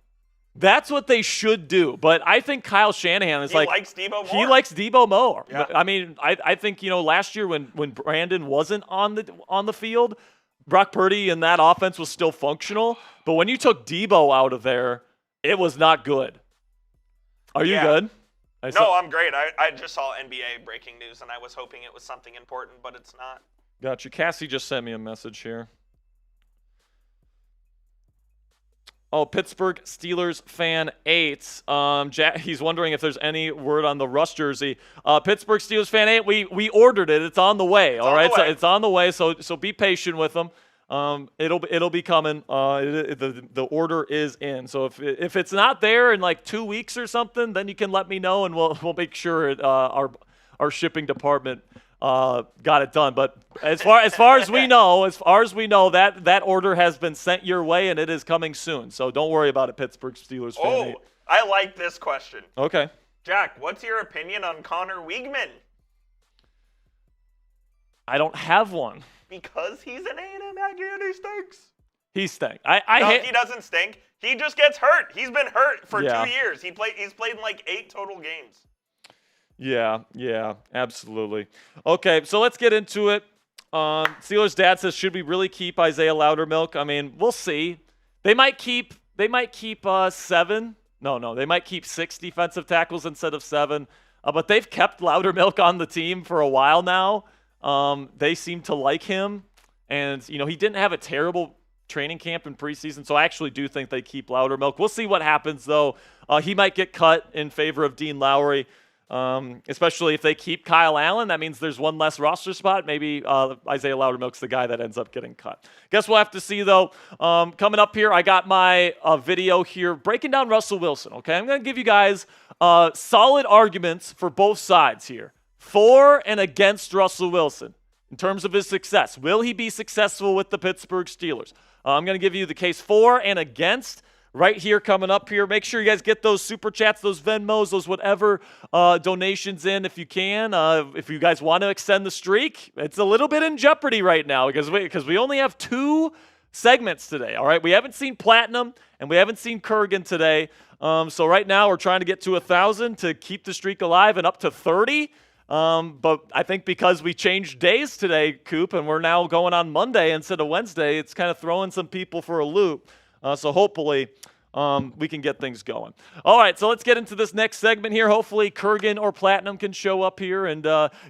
That's what they should do. But I think Kyle Shanahan is he likes Deebo more. He likes Deebo more. Yeah. I mean, I think, last year when Brandon wasn't on the field, Brock Purdy and that offense was still functional. But when you took Deebo out of there, it was not good. Are you good? No, I'm great. I just saw NBA breaking news, and I was hoping it was something important, but it's not. Gotcha. Cassie just sent me a message here. Oh, Pittsburgh Steelers fan 8. He's wondering if there's any word on the Russ jersey. Pittsburgh Steelers fan 8. We ordered it. It's on the way. All right, so it's on the way. So be patient with them. It'll be coming. The order is in. So if it's not there in like 2 weeks or something, then you can let me know, and we'll make sure our shipping department got it done. But as far as we know, that order has been sent your way, and it is coming soon. So don't worry about it, Pittsburgh Steelers fan 8. I like this question. Okay. Jack, what's your opinion on Connor Weigman? I don't have one. Because he's an A&M Aggie and he stinks. He stinks. He doesn't stink. He just gets hurt. He's been hurt for 2 years. He's played in like 8 total games. Yeah, absolutely. Okay, so let's get into it. Steelers' dad says, should we really keep Isaiah Loudermilk? I mean, we'll see. They might keep 7. No, they might keep 6 defensive tackles instead of 7. But they've kept Loudermilk on the team for a while now. They seem to like him. And, he didn't have a terrible training camp in preseason, so I actually do think they keep Loudermilk. We'll see what happens, though. He might get cut in favor of Dean Lowry. Especially if they keep Kyle Allen, that means there's one less roster spot. Maybe Isaiah Loudermilk's the guy that ends up getting cut. Guess we'll have to see, though. Coming up here, I got my video here breaking down Russell Wilson, okay? I'm going to give you guys solid arguments for both sides here, for and against Russell Wilson in terms of his success. Will he be successful with the Pittsburgh Steelers? I'm going to give you the case for and against right here coming up here. Make sure you guys get those super chats, those Venmos, those whatever donations in if you can. If you guys want to extend the streak, it's a little bit in jeopardy right now because we only have 2 segments today, all right? We haven't seen Platinum and we haven't seen Kurgan today. So right now we're trying to get to 1,000 to keep the streak alive and up to 30. But I think because we changed days today, Coop, and we're now going on Monday instead of Wednesday, it's kind of throwing some people for a loop. So hopefully we can get things going. All right, so let's get into this next segment here. Hopefully Kurgan or Platinum can show up here and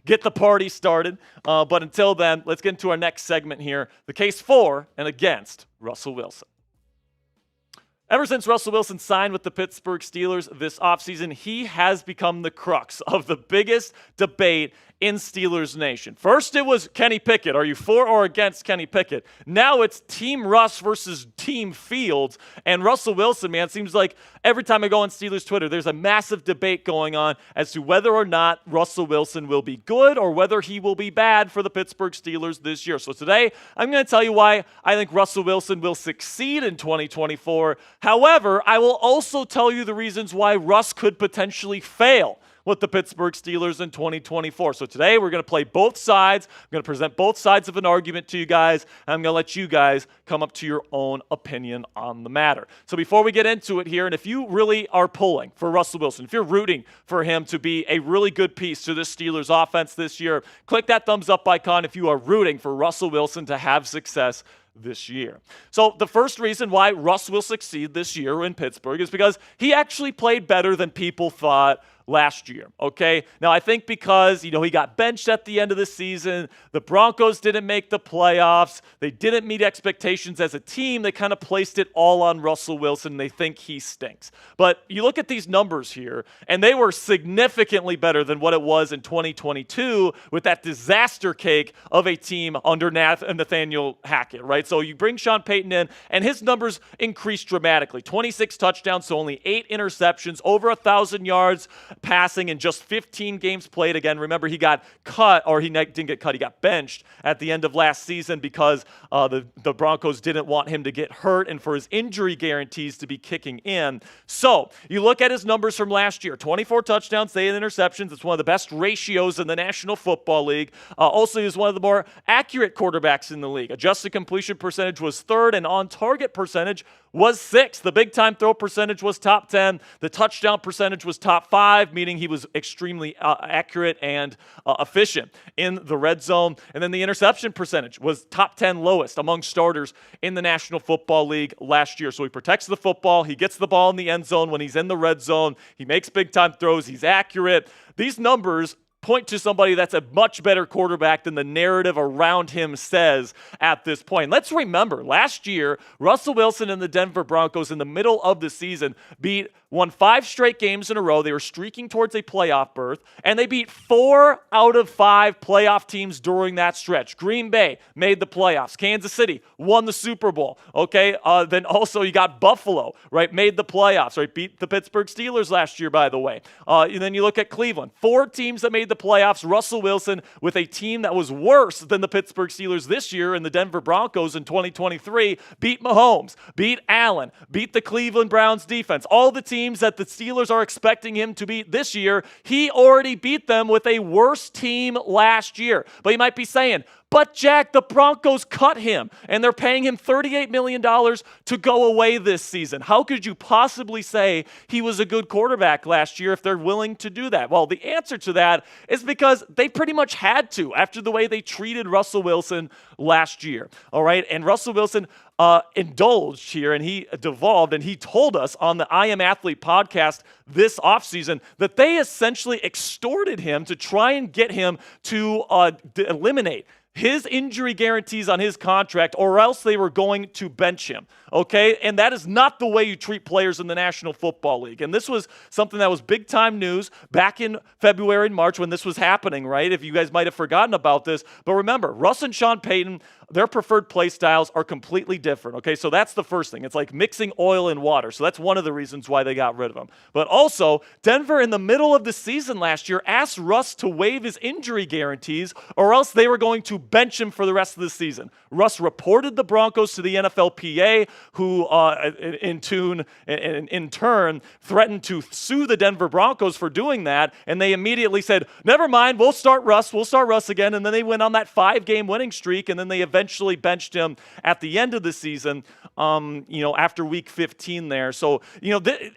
get the party started. But until then, let's get into our next segment here, the case for and against Russell Wilson. Ever since Russell Wilson signed with the Pittsburgh Steelers this offseason, he has become the crux of the biggest debate in Steelers Nation. First, it was Kenny Pickett. Are you for or against Kenny Pickett? Now it's Team Russ versus Team Fields. And Russell Wilson, man, seems like every time I go on Steelers Twitter, there's a massive debate going on as to whether or not Russell Wilson will be good or whether he will be bad for the Pittsburgh Steelers this year. So today, I'm going to tell you why I think Russell Wilson will succeed in 2024. However, I will also tell you the reasons why Russ could potentially fail with the Pittsburgh Steelers in 2024. So today we're going to play both sides. I'm going to present both sides of an argument to you guys, and I'm going to let you guys come up to your own opinion on the matter. So before we get into it here, and if you really are pulling for Russell Wilson, if you're rooting for him to be a really good piece to this Steelers offense this year, click that thumbs up icon if you are rooting for Russell Wilson to have success this year. So the first reason why Russ will succeed this year in Pittsburgh is because he actually played better than people thought last year, okay? Now, I think because, he got benched at the end of the season, the Broncos didn't make the playoffs, they didn't meet expectations as a team, they kind of placed it all on Russell Wilson, they think he stinks. But you look at these numbers here, and they were significantly better than what it was in 2022 with that disaster cake of a team under Nathaniel Hackett, right? So you bring Sean Payton in, and his numbers increased dramatically. 26 touchdowns, so only 8 interceptions, over 1,000 yards passing in just 15 games played. Again, remember he got cut, or he didn't get cut, he got benched at the end of last season because the Broncos didn't want him to get hurt and for his injury guarantees to be kicking in. So you look at his numbers from last year, 24 touchdowns, 8 interceptions. It's one of the best ratios in the National Football League. Also, he was one of the more accurate quarterbacks in the league. Adjusted completion percentage was 3rd, and on-target percentage was 6th. The big time throw percentage was top 10. The touchdown percentage was top 5, meaning he was extremely accurate and efficient in the red zone. And then the interception percentage was top 10 lowest among starters in the National Football League last year. So he protects the football. He gets the ball in the end zone when he's in the red zone. He makes big time throws. He's accurate. These numbers point to somebody that's a much better quarterback than the narrative around him says at this point. Let's remember, last year, Russell Wilson and the Denver Broncos in the middle of the season won 5 straight games in a row. They were streaking towards a playoff berth, and they beat 4 out of 5 playoff teams during that stretch. Green Bay made the playoffs. Kansas City won the Super Bowl. Okay, then also you got Buffalo, right, made the playoffs, right, beat the Pittsburgh Steelers last year, by the way. And then you look at Cleveland. 4 teams that made the playoffs. Russell Wilson with a team that was worse than the Pittsburgh Steelers this year and the Denver Broncos in 2023 beat Mahomes, beat Allen, beat the Cleveland Browns defense. All the teams that the Steelers are expecting him to beat this year, he already beat them with a worse team last year. But you might be saying, but Jack, the Broncos cut him, and they're paying him $38 million to go away this season. How could you possibly say he was a good quarterback last year if they're willing to do that? Well, the answer to that is because they pretty much had to after the way they treated Russell Wilson last year. All right, and Russell Wilson indulged here, and he devolved, and he told us on the I Am Athlete podcast this offseason that they essentially extorted him to try and get him to eliminate his injury guarantees on his contract, or else they were going to bench him, okay? And that is not the way you treat players in the National Football League. And this was something that was big-time news back in February and March when this was happening, right? If you guys might have forgotten about this. But remember, Russ and Sean Payton, their preferred play styles are completely different, okay? So that's the first thing. It's like mixing oil and water. So that's one of the reasons why they got rid of him. But also, Denver in the middle of the season last year asked Russ to waive his injury guarantees, or else they were going to bench him for the rest of the season. Russ reported the Broncos to the NFLPA, who in turn threatened to sue the Denver Broncos for doing that, and they immediately said, never mind, we'll start Russ again, and then they went on that 5-game winning streak, and then they eventually benched him at the end of the season, after week 15 there. So,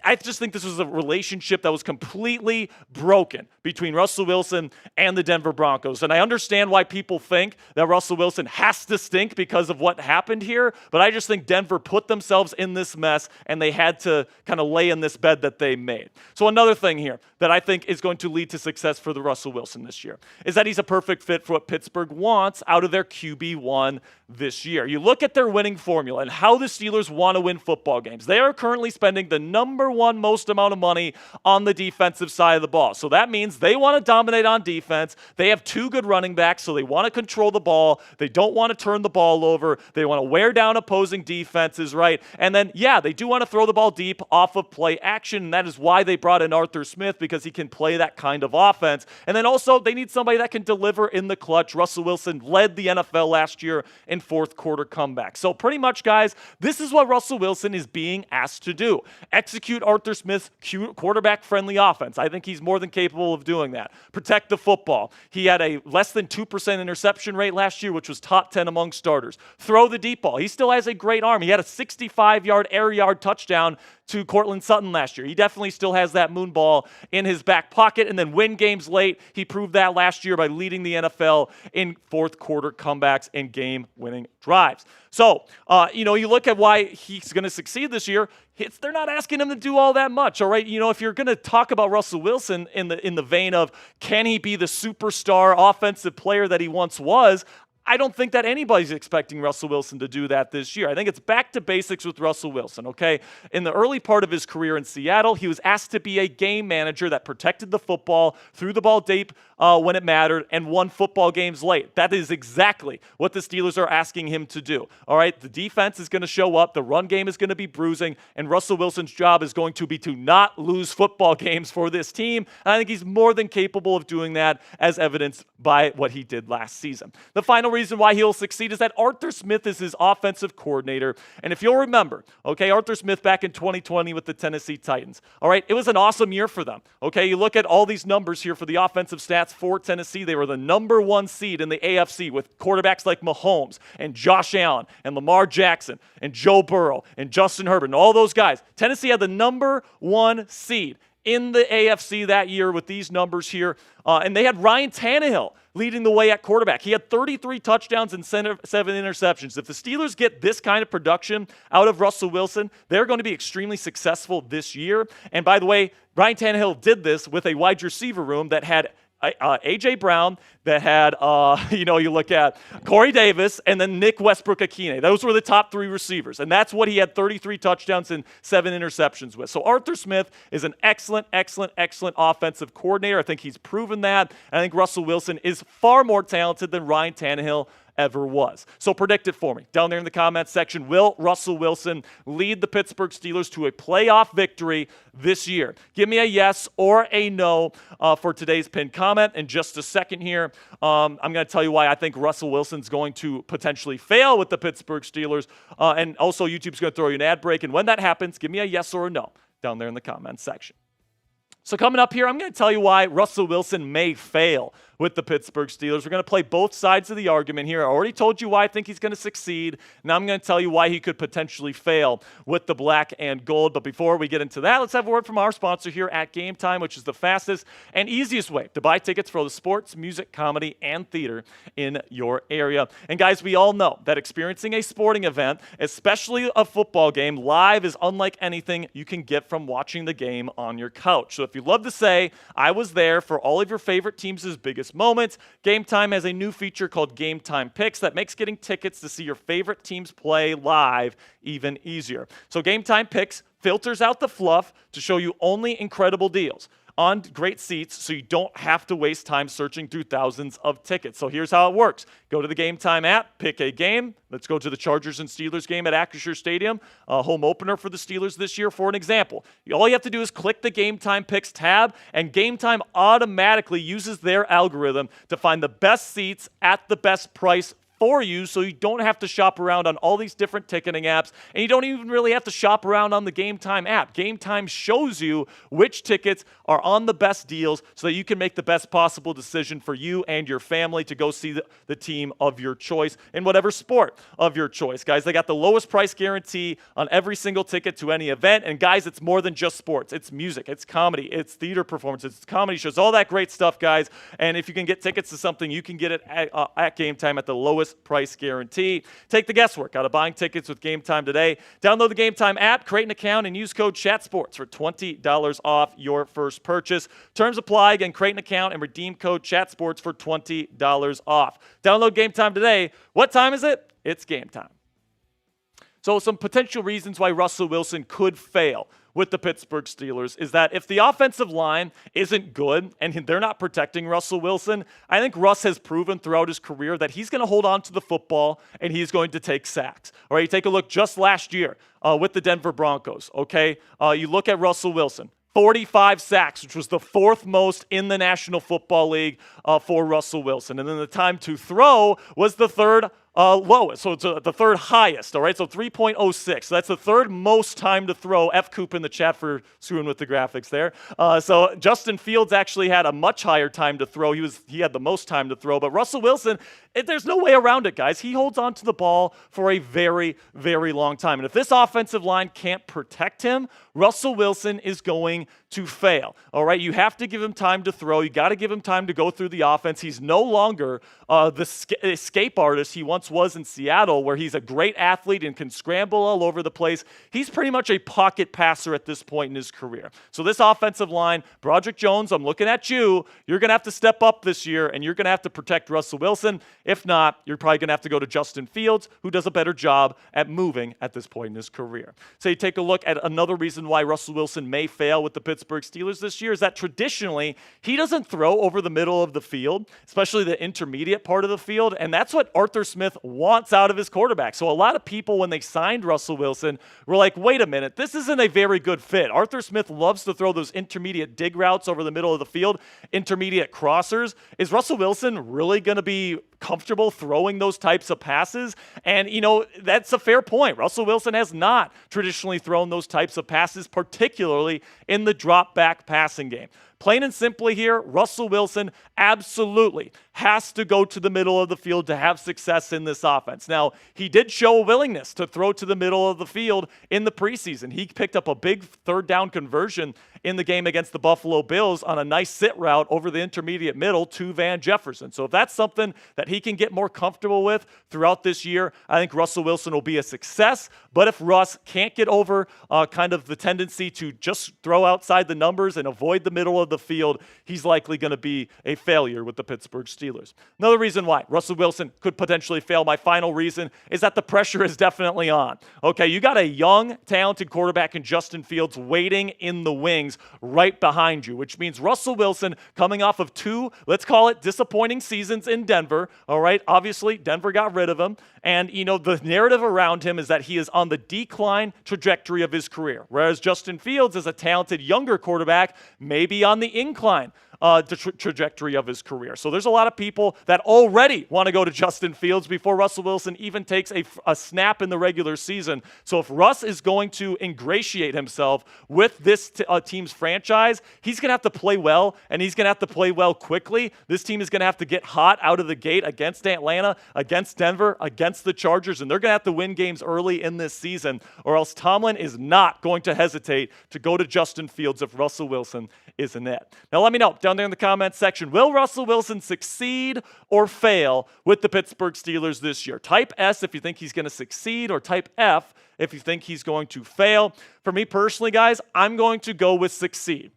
I just think this was a relationship that was completely broken between Russell Wilson and the Denver Broncos, and I understand why people think that Russell Wilson has to stink because of what happened here, but I just think Denver put themselves in this mess, and they had to kind of lay in this bed that they made. So another thing here that I think is going to lead to success for the Russell Wilson this year is that he's a perfect fit for what Pittsburgh wants out of their QB1 this year. You look at their winning formula and how the Steelers want to win football games. They are currently spending the number 1 most amount of money on the defensive side of the ball. So that means they want to dominate on defense. They have 2 good running backs, so they want to control the ball. They don't want to turn the ball over. They want to wear down opposing defenses, right? And then, they do want to throw the ball deep off of play action, and that is why they brought in Arthur Smith, because he can play that kind of offense. And then also, they need somebody that can deliver in the clutch. Russell Wilson led the NFL last year in fourth quarter comebacks. So pretty much, guys, this is what Russell Wilson is being asked to do. Execute Arthur Smith's quarterback-friendly offense. I think he's more than capable of doing that. Protect the football. He had a less than 2% interception rate last year, which was top 10 among starters. Throw the deep ball. He still has a great arm. He had a 65-yard air yard touchdown to Cortland Sutton last year. He definitely still has that moon ball in his back pocket, and then win games late. He proved that last year by leading the NFL in fourth quarter comebacks and game-winning drives. So, you look at why he's going to succeed this year. They're not asking him to do all that much, all right? If you're going to talk about Russell Wilson in the vein of can he be the superstar offensive player that he once was, I don't think that anybody's expecting Russell Wilson to do that this year. I think it's back to basics with Russell Wilson, okay? In the early part of his career in Seattle, he was asked to be a game manager that protected the football, threw the ball deep when it mattered, and won football games late. That is exactly what the Steelers are asking him to do, all right? The defense is going to show up, the run game is going to be bruising, and Russell Wilson's job is going to be to not lose football games for this team, and I think he's more than capable of doing that, as evidenced by what he did last season. The final reason why he'll succeed is that Arthur Smith is his offensive coordinator. And if you'll remember, okay, Arthur Smith back in 2020 with the Tennessee Titans. All right, it was an awesome year for them. Okay, you look at all these numbers here for the offensive stats for Tennessee. They were the number 1 seed in the AFC with quarterbacks like Mahomes and Josh Allen and Lamar Jackson and Joe Burrow and Justin Herbert and all those guys. Tennessee had the number 1 seed in the AFC that year with these numbers here. And they had Ryan Tannehill leading the way at quarterback. He had 33 touchdowns and 7 interceptions. If the Steelers get this kind of production out of Russell Wilson, they're going to be extremely successful this year. And by the way, Ryan Tannehill did this with a wide receiver room that had A.J. Brown, that had, you look at Corey Davis, and then Nick Westbrook-Akine. Those were the top 3 receivers, and that's what he had 33 touchdowns and 7 interceptions with. So Arthur Smith is an excellent, excellent, excellent offensive coordinator. I think he's proven that. I think Russell Wilson is far more talented than Ryan Tannehill ever was. So predict it for me down there in the comments section. Will Russell Wilson lead the Pittsburgh Steelers to a playoff victory this year? Give me a yes or a no for today's pinned comment. In just a second here, I'm going to tell you why I think Russell Wilson's going to potentially fail with the Pittsburgh Steelers. And also, YouTube's going to throw you an ad break. And when that happens, give me a yes or a no down there in the comments section. So coming up here, I'm going to tell you why Russell Wilson may fail with the Pittsburgh Steelers. We're going to play both sides of the argument here. I already told you why I think he's going to succeed. Now I'm going to tell you why he could potentially fail with the black and gold. But before we get into that, let's have a word from our sponsor here at Game Time, which is the fastest and easiest way to buy tickets for all the sports, music, comedy, and theater in your area. And guys, we all know that experiencing a sporting event, especially a football game, live is unlike anything you can get from watching the game on your couch. So if you love to say, I was there for all of your favorite teams' biggest moments, Game Time has a new feature called Game Time Picks that makes getting tickets to see your favorite teams play live even easier. So Game Time Picks filters out the fluff to show you only incredible deals on great seats so you don't have to waste time searching through thousands of tickets. So here's how it works. Go to the Game Time app, pick a game. Let's go to the Chargers and Steelers game at Acrisure Stadium, a home opener for the Steelers this year, for an example. All you have to do is click the Game Time Picks tab, and Game Time automatically uses their algorithm to find the best seats at the best price for you, so you don't have to shop around on all these different ticketing apps, and you don't even really have to shop around on the Game Time app. Game Time shows you which tickets are on the best deals so that you can make the best possible decision for you and your family to go see the team of your choice in whatever sport of your choice. Guys, they got the lowest price guarantee on every single ticket to any event, and guys, it's more than just sports. It's music, it's comedy, it's theater performances, it's comedy shows, all that great stuff, guys. And if you can get tickets to something, you can get it at Game Time at the lowest price guarantee. Take the guesswork out of buying tickets with Game Time today. Download the Game Time app, create an account, and use code CHATSPORTS for $20 off your first purchase. Terms apply. Again, create an account and redeem code CHATSPORTS for $20 off. Download Game Time today. What time is it? It's Game Time. So some potential reasons why Russell Wilson could fail with the Pittsburgh Steelers is that if the offensive line isn't good and they're not protecting Russell Wilson, I think Russ has proven throughout his career that he's going to hold on to the football and he's going to take sacks. All right, you take a look just last year with the Denver Broncos, okay? You look at Russell Wilson. 45 sacks, which was the 4th most in the National Football League for Russell Wilson. And then the time to throw was the 3rd lowest, so it's the 3rd highest, all right? So 3.06. So that's the 3rd most time to throw. F. Coop in the chat for screwing with the graphics there. So Justin Fields actually had a much higher time to throw. He had the most time to throw. But Russell Wilson, there's no way around it, guys. He holds on to the ball for a very, very long time. And if this offensive line can't protect him, Russell Wilson is going to fail, all right? You have to give him time to throw. You got to give him time to go through the offense. He's no longer the escape artist he once was in Seattle, where he's a great athlete and can scramble all over the place. He's pretty much a pocket passer at this point in his career. So this offensive line, Broderick Jones, I'm looking at you. You're going to have to step up this year, and you're going to have to protect Russell Wilson. If not, you're probably going to have to go to Justin Fields, who does a better job at moving at this point in his career. So you take a look at another reason why Russell Wilson may fail with the Pittsburgh Steelers this year is that traditionally he doesn't throw over the middle of the field, especially the intermediate part of the field, and that's what Arthur Smith Smith wants out of his quarterback. So a lot of people, when they signed Russell Wilson, were like, wait a minute, this isn't a very good fit. Arthur Smith loves to throw those intermediate dig routes over the middle of the field, intermediate crossers. Is Russell Wilson really going to be comfortable throwing those types of passes? And, that's a fair point. Russell Wilson has not traditionally thrown those types of passes, particularly in the drop back passing game. Plain and simply here, Russell Wilson absolutely has to go to the middle of the field to have success in this offense. Now, he did show a willingness to throw to the middle of the field in the preseason. He picked up a big third down conversion in the game against the Buffalo Bills on a nice sit route over the intermediate middle to Van Jefferson. So if that's something that he can get more comfortable with throughout this year, I think Russell Wilson will be a success. But if Russ can't get over kind of the tendency to just throw outside the numbers and avoid the middle of the field, he's likely going to be a failure with the Pittsburgh Steelers. Another reason why Russell Wilson could potentially fail, my final reason, is that the pressure is definitely on. Okay, you got a young, talented quarterback in Justin Fields waiting in the wings right behind you, which means Russell Wilson coming off of 2, let's call it disappointing seasons in Denver. All right, obviously Denver got rid of him. And, the narrative around him is that he is on the decline trajectory of his career, whereas Justin Fields is a talented younger quarterback, maybe on the incline trajectory of his career. So there's a lot of people that already want to go to Justin Fields before Russell Wilson even takes a snap in the regular season. So if Russ is going to ingratiate himself with this team's franchise, he's going to have to play well, and he's going to have to play well quickly. This team is going to have to get hot out of the gate against Atlanta, against Denver, against the Chargers, and they're going to have to win games early in this season, or else Tomlin is not going to hesitate to go to Justin Fields if Russell Wilson isn't it. Now let me know down there in the comments section, will Russell Wilson succeed or fail with the Pittsburgh Steelers this year? Type S if you think he's going to succeed, or type F if you think he's going to fail. For me personally, guys, I'm going to go with succeed.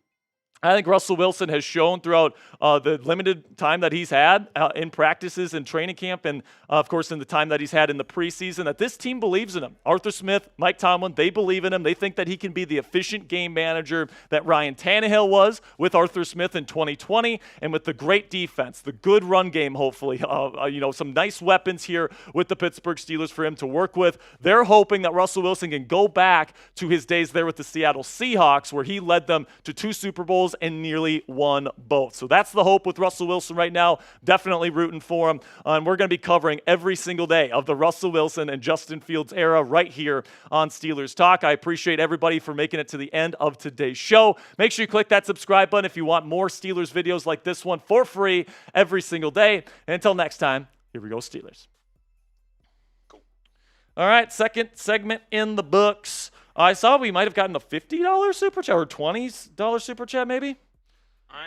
I think Russell Wilson has shown throughout the limited time that he's had in practices and training camp, and of course in the time that he's had in the preseason, that this team believes in him. Arthur Smith, Mike Tomlin, they believe in him. They think that he can be the efficient game manager that Ryan Tannehill was with Arthur Smith in 2020, and with the great defense, the good run game, hopefully, some nice weapons here with the Pittsburgh Steelers for him to work with. They're hoping that Russell Wilson can go back to his days there with the Seattle Seahawks, where he led them to 2 Super Bowls and nearly won both. So that's the hope with Russell Wilson right now. Definitely rooting for him. And we're going to be covering every single day of the Russell Wilson and Justin Fields era right here on Steelers Talk. I appreciate everybody for making it to the end of today's show. Make sure you click that subscribe button if you want more Steelers videos like this one for free every single day. And until next time, here we go, Steelers. Cool. All right, second segment in the books. I saw we might have gotten a $50 super chat or $20 super chat maybe.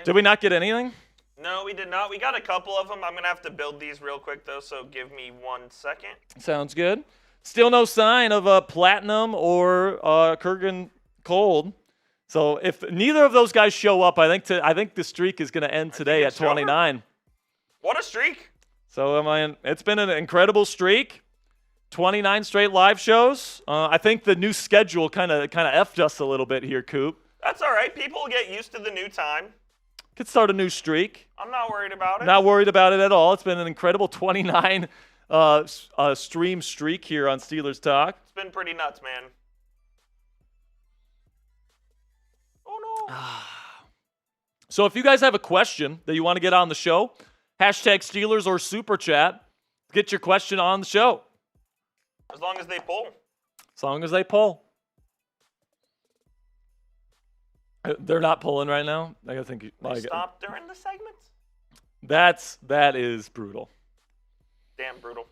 Did we not get anything? No, we did not. We got a couple of them. I'm going to have to build these real quick, though, so give me 1 second. Sounds good. Still no sign of Platinum or Kurgan Cold. So if neither of those guys show up, I think the streak is going to end today at 29. Over. What a streak. So it's been an incredible streak. 29 straight live shows. I think the new schedule kind of effed us a little bit here, Coop. That's all right. People get used to the new time. Could start a new streak. I'm not worried about it. Not worried about it at all. It's been an incredible 29 stream streak here on Steelers Talk. It's been pretty nuts, man. Oh, no. So if you guys have a question that you want to get on the show, #Steelers or Super Chat, get your question on the show. As long as they pull. As long as they pull. They're not pulling right now. I think they stop during the segments. That is brutal. Damn brutal.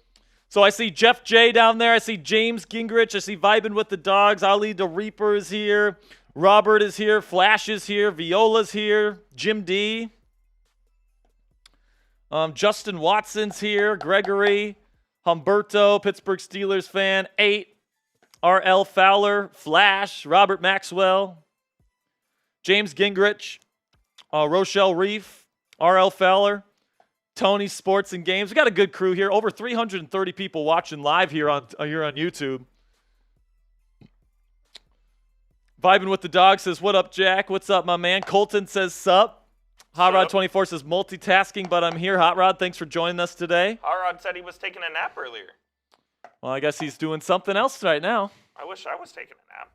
So I see Jeff J down there. I see James Gingrich. I see Vibing with the Dogs. Ali the Reaper is here. Robert is here. Flash is here. Viola's here. Jim D. Justin Watson's here. Gregory. Humberto, Pittsburgh Steelers fan. 8. R.L. Fowler. Flash. Robert Maxwell. James Gingrich, Rochelle Reef, R.L. Fowler, Tony Sports and Games. We got a good crew here. Over 330 people watching live here on YouTube. Vibing with the Dog says, "What up, Jack? What's up, my man?" Colton says, "Sup." Hot Rod 24 says, "Multitasking, but I'm here." Hot Rod, thanks for joining us today. Hot A-Rod said he was taking a nap earlier. Well, I guess he's doing something else right now. I wish I was taking a nap.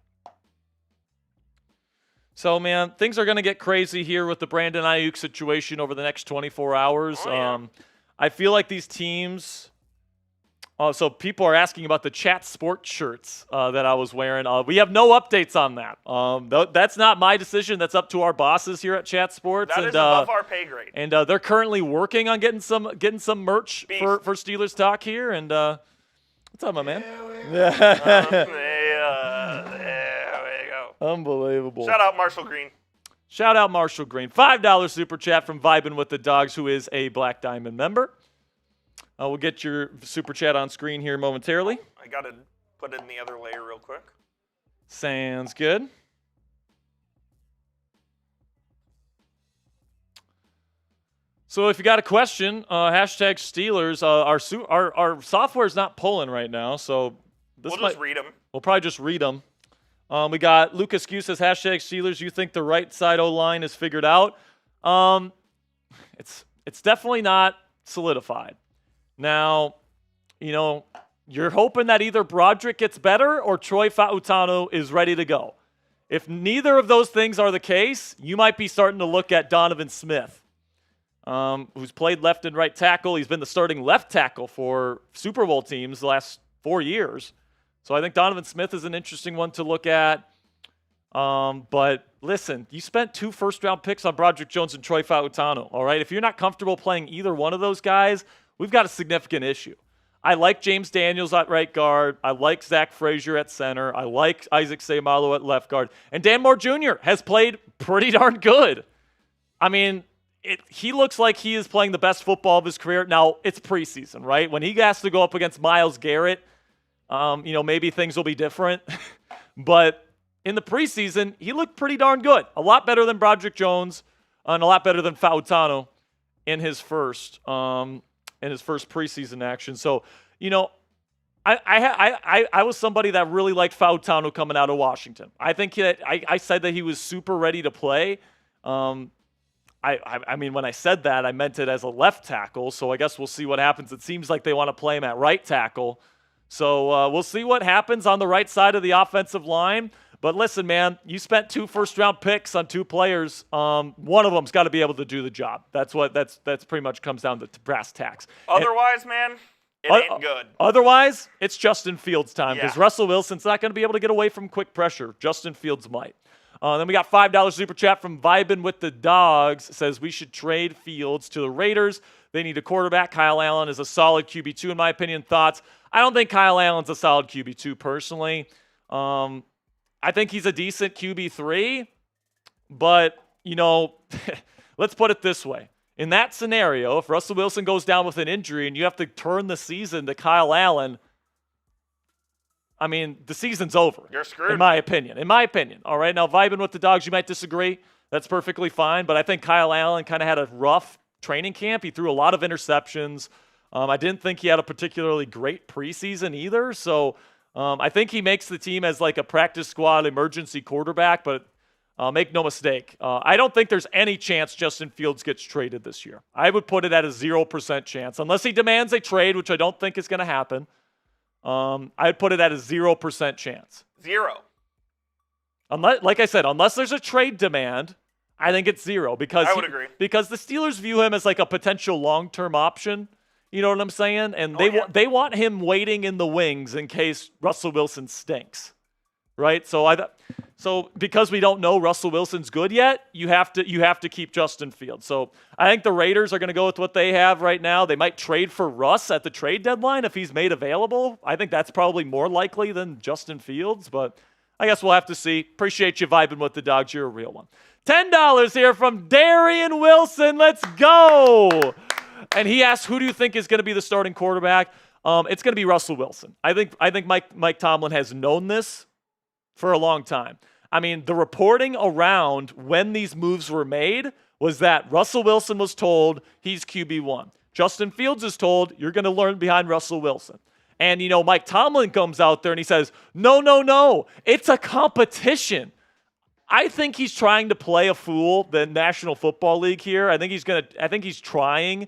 So, man, things are going to get crazy here with the Brandon Aiyuk situation over the next 24 hours. Oh, yeah. I feel like these teams so people are asking about the Chat Sports shirts that I was wearing. We have no updates on that. That's not my decision. That's up to our bosses here at Chat Sports. That is above our pay grade. And they're currently working on getting some merch for Steelers Talk here. And what's up, my man? There we go. Unbelievable. Shout out Marshall Green. Shout out Marshall Green. $5 super chat from Vibin' with the Dogs, who is a Black Diamond member. We'll get your super chat on screen here momentarily. I got to put it in the other layer real quick. Sounds good. So if you got a question, hashtag Steelers. Our software is not pulling right now, so We'll just read them. We'll probably just read them. We got Lucas Q says, hashtag Steelers, you think the right side O-line is figured out? It's definitely not solidified. Now, you're hoping that either Broderick gets better or Troy Fautanu is ready to go. If neither of those things are the case, you might be starting to look at Donovan Smith, who's played left and right tackle. He's been the starting left tackle for Super Bowl teams the last 4 years. So I think Donovan Smith is an interesting one to look at. But listen, you spent 2 first-round picks on Broderick Jones and Troy Fautanu, all right? If you're not comfortable playing either one of those guys, we've got a significant issue. I like James Daniels at right guard. I like Zach Frazier at center. I like Isaac Seumalo at left guard. And Dan Moore Jr. has played pretty darn good. I mean, he looks like he is playing the best football of his career. Now, it's preseason, right? When he has to go up against Myles Garrett, maybe things will be different. But in the preseason, he looked pretty darn good. A lot better than Broderick Jones and a lot better than Fautanu in his first preseason action. So, I was somebody that really liked Fautanu coming out of Washington. I think that I said that he was super ready to play. I mean, when I said that, I meant it as a left tackle. So I guess we'll see what happens. It seems like they want to play him at right tackle. So we'll see what happens on the right side of the offensive line. But listen, man, you spent 2 first-round picks on 2 players. One of them's got to be able to do the job. That's pretty much comes down to brass tacks. Otherwise, man, it ain't good. Otherwise, it's Justin Fields' time because Yeah. Russell Wilson's not going to be able to get away from quick pressure. Justin Fields might. Then we got $5 super chat from Vibin' with the Dogs. It says we should trade Fields to the Raiders. They need a quarterback. Kyle Allen is a solid QB2 in my opinion. Thoughts? I don't think Kyle Allen's a solid QB2 personally. I think he's a decent QB3, but, let's put it this way. In that scenario, if Russell Wilson goes down with an injury and you have to turn the season to Kyle Allen, I mean, the season's over. You're screwed. In my opinion. All right, now, Vibin' with the Dogs, you might disagree. That's perfectly fine, but I think Kyle Allen kind of had a rough training camp. He threw a lot of interceptions. I didn't think he had a particularly great preseason either, so I think he makes the team as like a practice squad emergency quarterback, but make no mistake. I don't think there's any chance Justin Fields gets traded this year. I would put it at a 0% chance. Unless he demands a trade, which I don't think is going to happen, I'd put it at a 0% chance. 0. Like I said, unless there's a trade demand, I think it's 0 because I would agree. Because the Steelers view him as like a potential long-term option. You know what I'm saying? And they want him waiting in the wings in case Russell Wilson stinks, right? So because we don't know Russell Wilson's good yet, you have to keep Justin Fields. So I think the Raiders are going to go with what they have right now. They might trade for Russ at the trade deadline if he's made available. I think that's probably more likely than Justin Fields, but I guess we'll have to see. Appreciate you vibing with the Dogs. You're a real one. $10 here from Darian Wilson. Let's go. And he asked, who do you think is going to be the starting quarterback? It's going to be Russell Wilson. I think Mike Tomlin has known this for a long time. I mean, the reporting around when these moves were made was that Russell Wilson was told he's QB1. Justin Fields is told you're going to learn behind Russell Wilson. And, Mike Tomlin comes out there and he says, no, it's a competition. I think he's trying to play a fool, the National Football League here. I think he's trying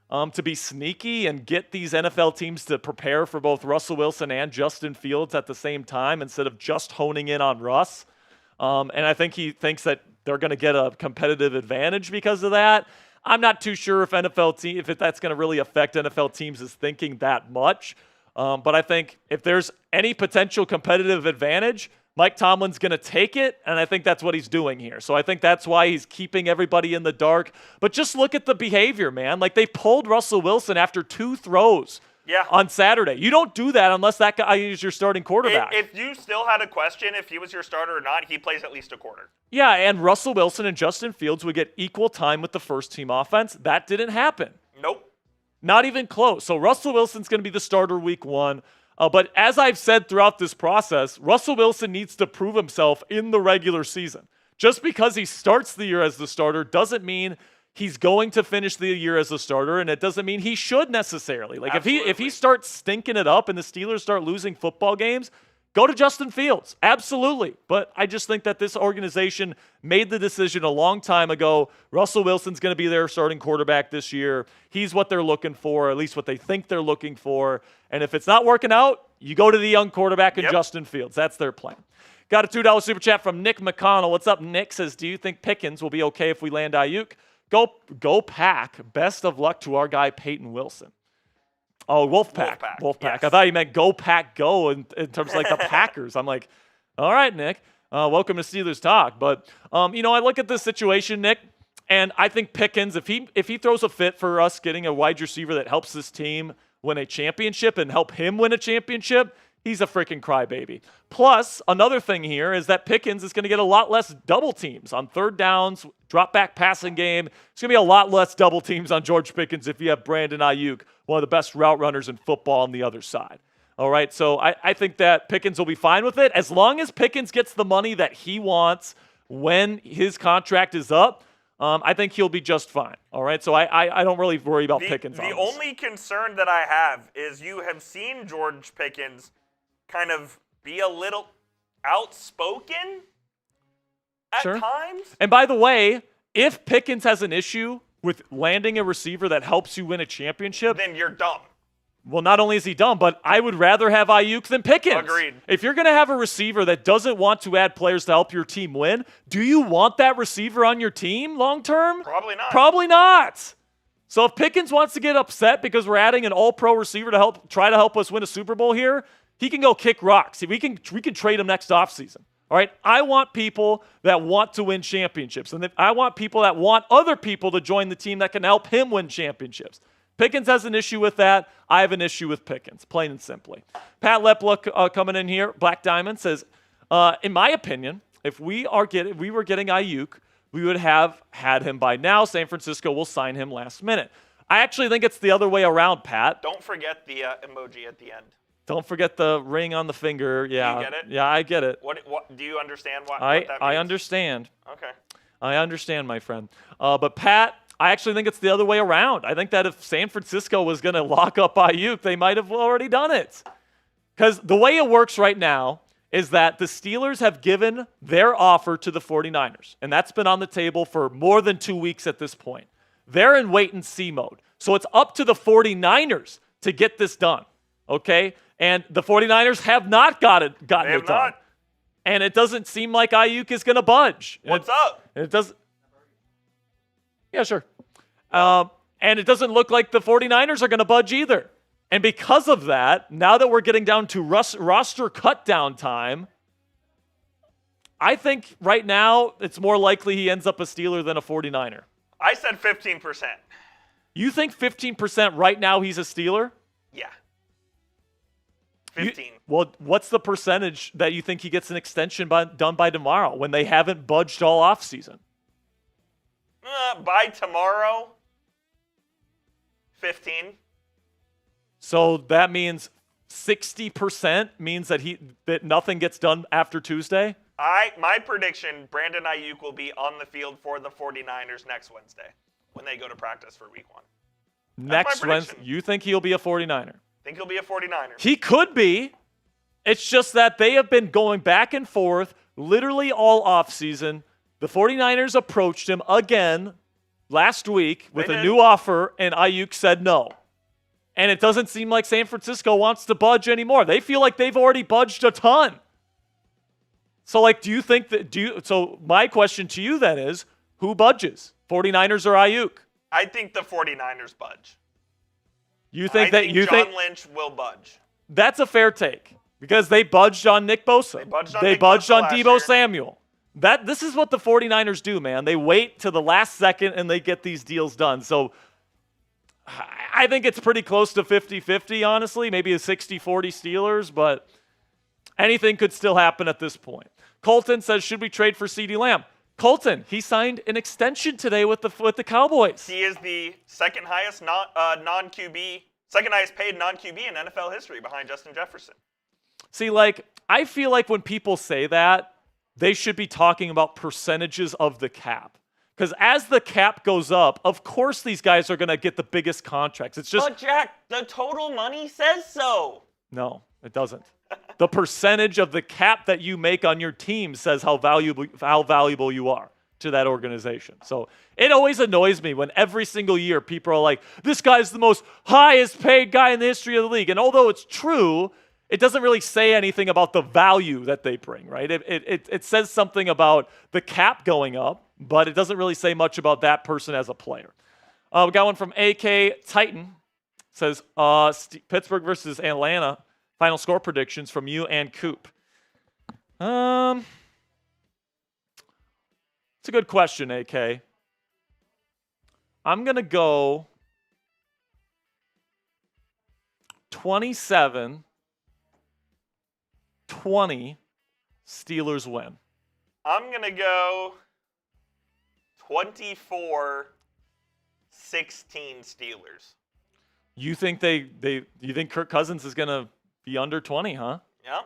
to be sneaky and get these NFL teams to prepare for both Russell Wilson and Justin Fields at the same time instead of just honing in on Russ. And I think he thinks that they're going to get a competitive advantage because of that. I'm not too sure if that's going to really affect NFL teams' thinking that much. But I think if there's any potential competitive advantage, Mike Tomlin's going to take it, and I think that's what he's doing here. So I think that's why he's keeping everybody in the dark. But just look at the behavior, man. Like, they pulled Russell Wilson after 2 throws on Saturday. You don't do that unless that guy is your starting quarterback. If you still had a question if he was your starter or not, he plays at least a quarter. Yeah, and Russell Wilson and Justin Fields would get equal time with the first-team offense. That didn't happen. Nope. Not even close. So Russell Wilson's going to be the starter week 1. But as I've said throughout this process, Russell Wilson needs to prove himself in the regular season. Just because he starts the year as the starter doesn't mean he's going to finish the year as a starter, and it doesn't mean he should necessarily. Like, if he starts stinking it up and the Steelers start losing football games, go to Justin Fields. Absolutely. But I just think that this organization made the decision a long time ago. Russell Wilson's going to be their starting quarterback this year. He's what they're looking for, at least what they think they're looking for. And if it's not working out, you go to the young quarterback in Justin Fields. That's their plan. Got a $2 super chat from Nick McConnell. What's up, Nick? Says, do you think Pickens will be okay if we land Aiyuk? Go Pack. Best of luck to our guy, Peyton Wilson. Oh, Wolfpack. Yes. I thought you meant go Pack go in terms of like the Packers. I'm like, all right, Nick. Welcome to Steelers Talk. But, I look at this situation, Nick, and I think Pickens, if he throws a fit for us getting a wide receiver that helps this team win a championship and help him win a championship, he's a freaking crybaby. Plus, another thing here is that Pickens is going to get a lot less double teams on third downs, drop back passing game. It's going to be a lot less double teams on George Pickens if you have Brandon Aiyuk, one of the best route runners in football, on the other side. All right, so I think that Pickens will be fine with it. As long as Pickens gets the money that he wants when his contract is up, I think he'll be just fine. All right, so I don't really worry about Pickens. The only concern that I have is you have seen George Pickens kind of be a little outspoken at times. And by the way, if Pickens has an issue with landing a receiver that helps you win a championship, then you're dumb. Well, not only is he dumb, but I would rather have Aiyuk than Pickens. Agreed. If you're going to have a receiver that doesn't want to add players to help your team win, do you want that receiver on your team long term? Probably not. Probably not. So if Pickens wants to get upset because we're adding an all-pro receiver to try to help us win a Super Bowl here, he can go kick rocks. We can trade him next offseason. All right? I want people that want to win championships. And I want people that want other people to join the team that can help him win championships. Pickens has an issue with that. I have an issue with Pickens, plain and simply. Pat Lepla coming in here, Black Diamond, says, in my opinion, if we were getting Aiyuk, we would have had him by now. San Francisco will sign him last minute. I actually think it's the other way around, Pat. Don't forget the emoji at the end. Don't forget the ring on the finger. Yeah. Do you get it? Yeah, I get it. What do you understand what that means? I understand. Okay. I understand, my friend. But Pat, I actually think it's the other way around. I think that if San Francisco was going to lock up Aiyuk, they might have already done it. Because the way it works right now is that the Steelers have given their offer to the 49ers, and that's been on the table for more than 2 weeks at this point. They're in wait-and-see mode. So it's up to the 49ers to get this done, okay? And the 49ers have not gotten it done. And it doesn't seem like Aiyuk is going to budge. What's up? It doesn't. Yeah, sure. And it doesn't look like the 49ers are going to budge either. And because of that, now that we're getting down to roster cut-down time, I think right now it's more likely he ends up a Steeler than a 49er. I said 15%. You think 15% right now he's a Steeler? Yeah. 15. Well, what's the percentage that you think he gets an extension done by tomorrow when they haven't budged all offseason? By tomorrow, 15. So that means 60% means that nothing gets done after Tuesday? My prediction, Brandon Aiyuk will be on the field for the 49ers next Wednesday when they go to practice for week 1. Next Wednesday, you think he'll be a 49er? Think he'll be a 49er. He could be. It's just that they have been going back and forth literally all offseason. The 49ers approached him again last week with They a did. new offer, and Aiyuk said no. And it doesn't seem like San Francisco wants to budge anymore. They feel like they've already budged a ton. So, like, do you think that, so my question to you then is, who budges? 49ers or Aiyuk? I think the 49ers budge. You think I think John Lynch will budge. That's a fair take because they budged on Nick Bosa. They budged on Nick Bosa Debo last year. Samuel. This is what the 49ers do, man. They wait to the last second and they get these deals done. So I think it's pretty close to 50-50, honestly. Maybe a 60-40 Steelers, but anything could still happen at this point. Colton says, should we trade for CeeDee Lamb? Colton, he signed an extension today with the Cowboys. He is the second highest non-QB, second highest paid non-QB in NFL history behind Justin Jefferson. See, like, I feel like when people say that, they should be talking about percentages of the cap. Because as the cap goes up, of course these guys are going to get the biggest contracts. It's just... But, Jack, the total money says so. No, it doesn't. The percentage of the cap that you make on your team says how valuable you are to that organization. So it always annoys me when every single year people are like, this guy's the most highest paid guy in the history of the league. And although it's true, it doesn't really say anything about the value that they bring, right? It says something about the cap going up, but it doesn't really say much about that person as a player. We got one from AK Titan. It says Pittsburgh versus Atlanta. Final score predictions from you and Coop. It's a good question, AK. I'm going to go 27-20 Steelers win. I'm going to go 24-16 Steelers. You think you think Kirk Cousins is going to be under 20, huh? Yeah.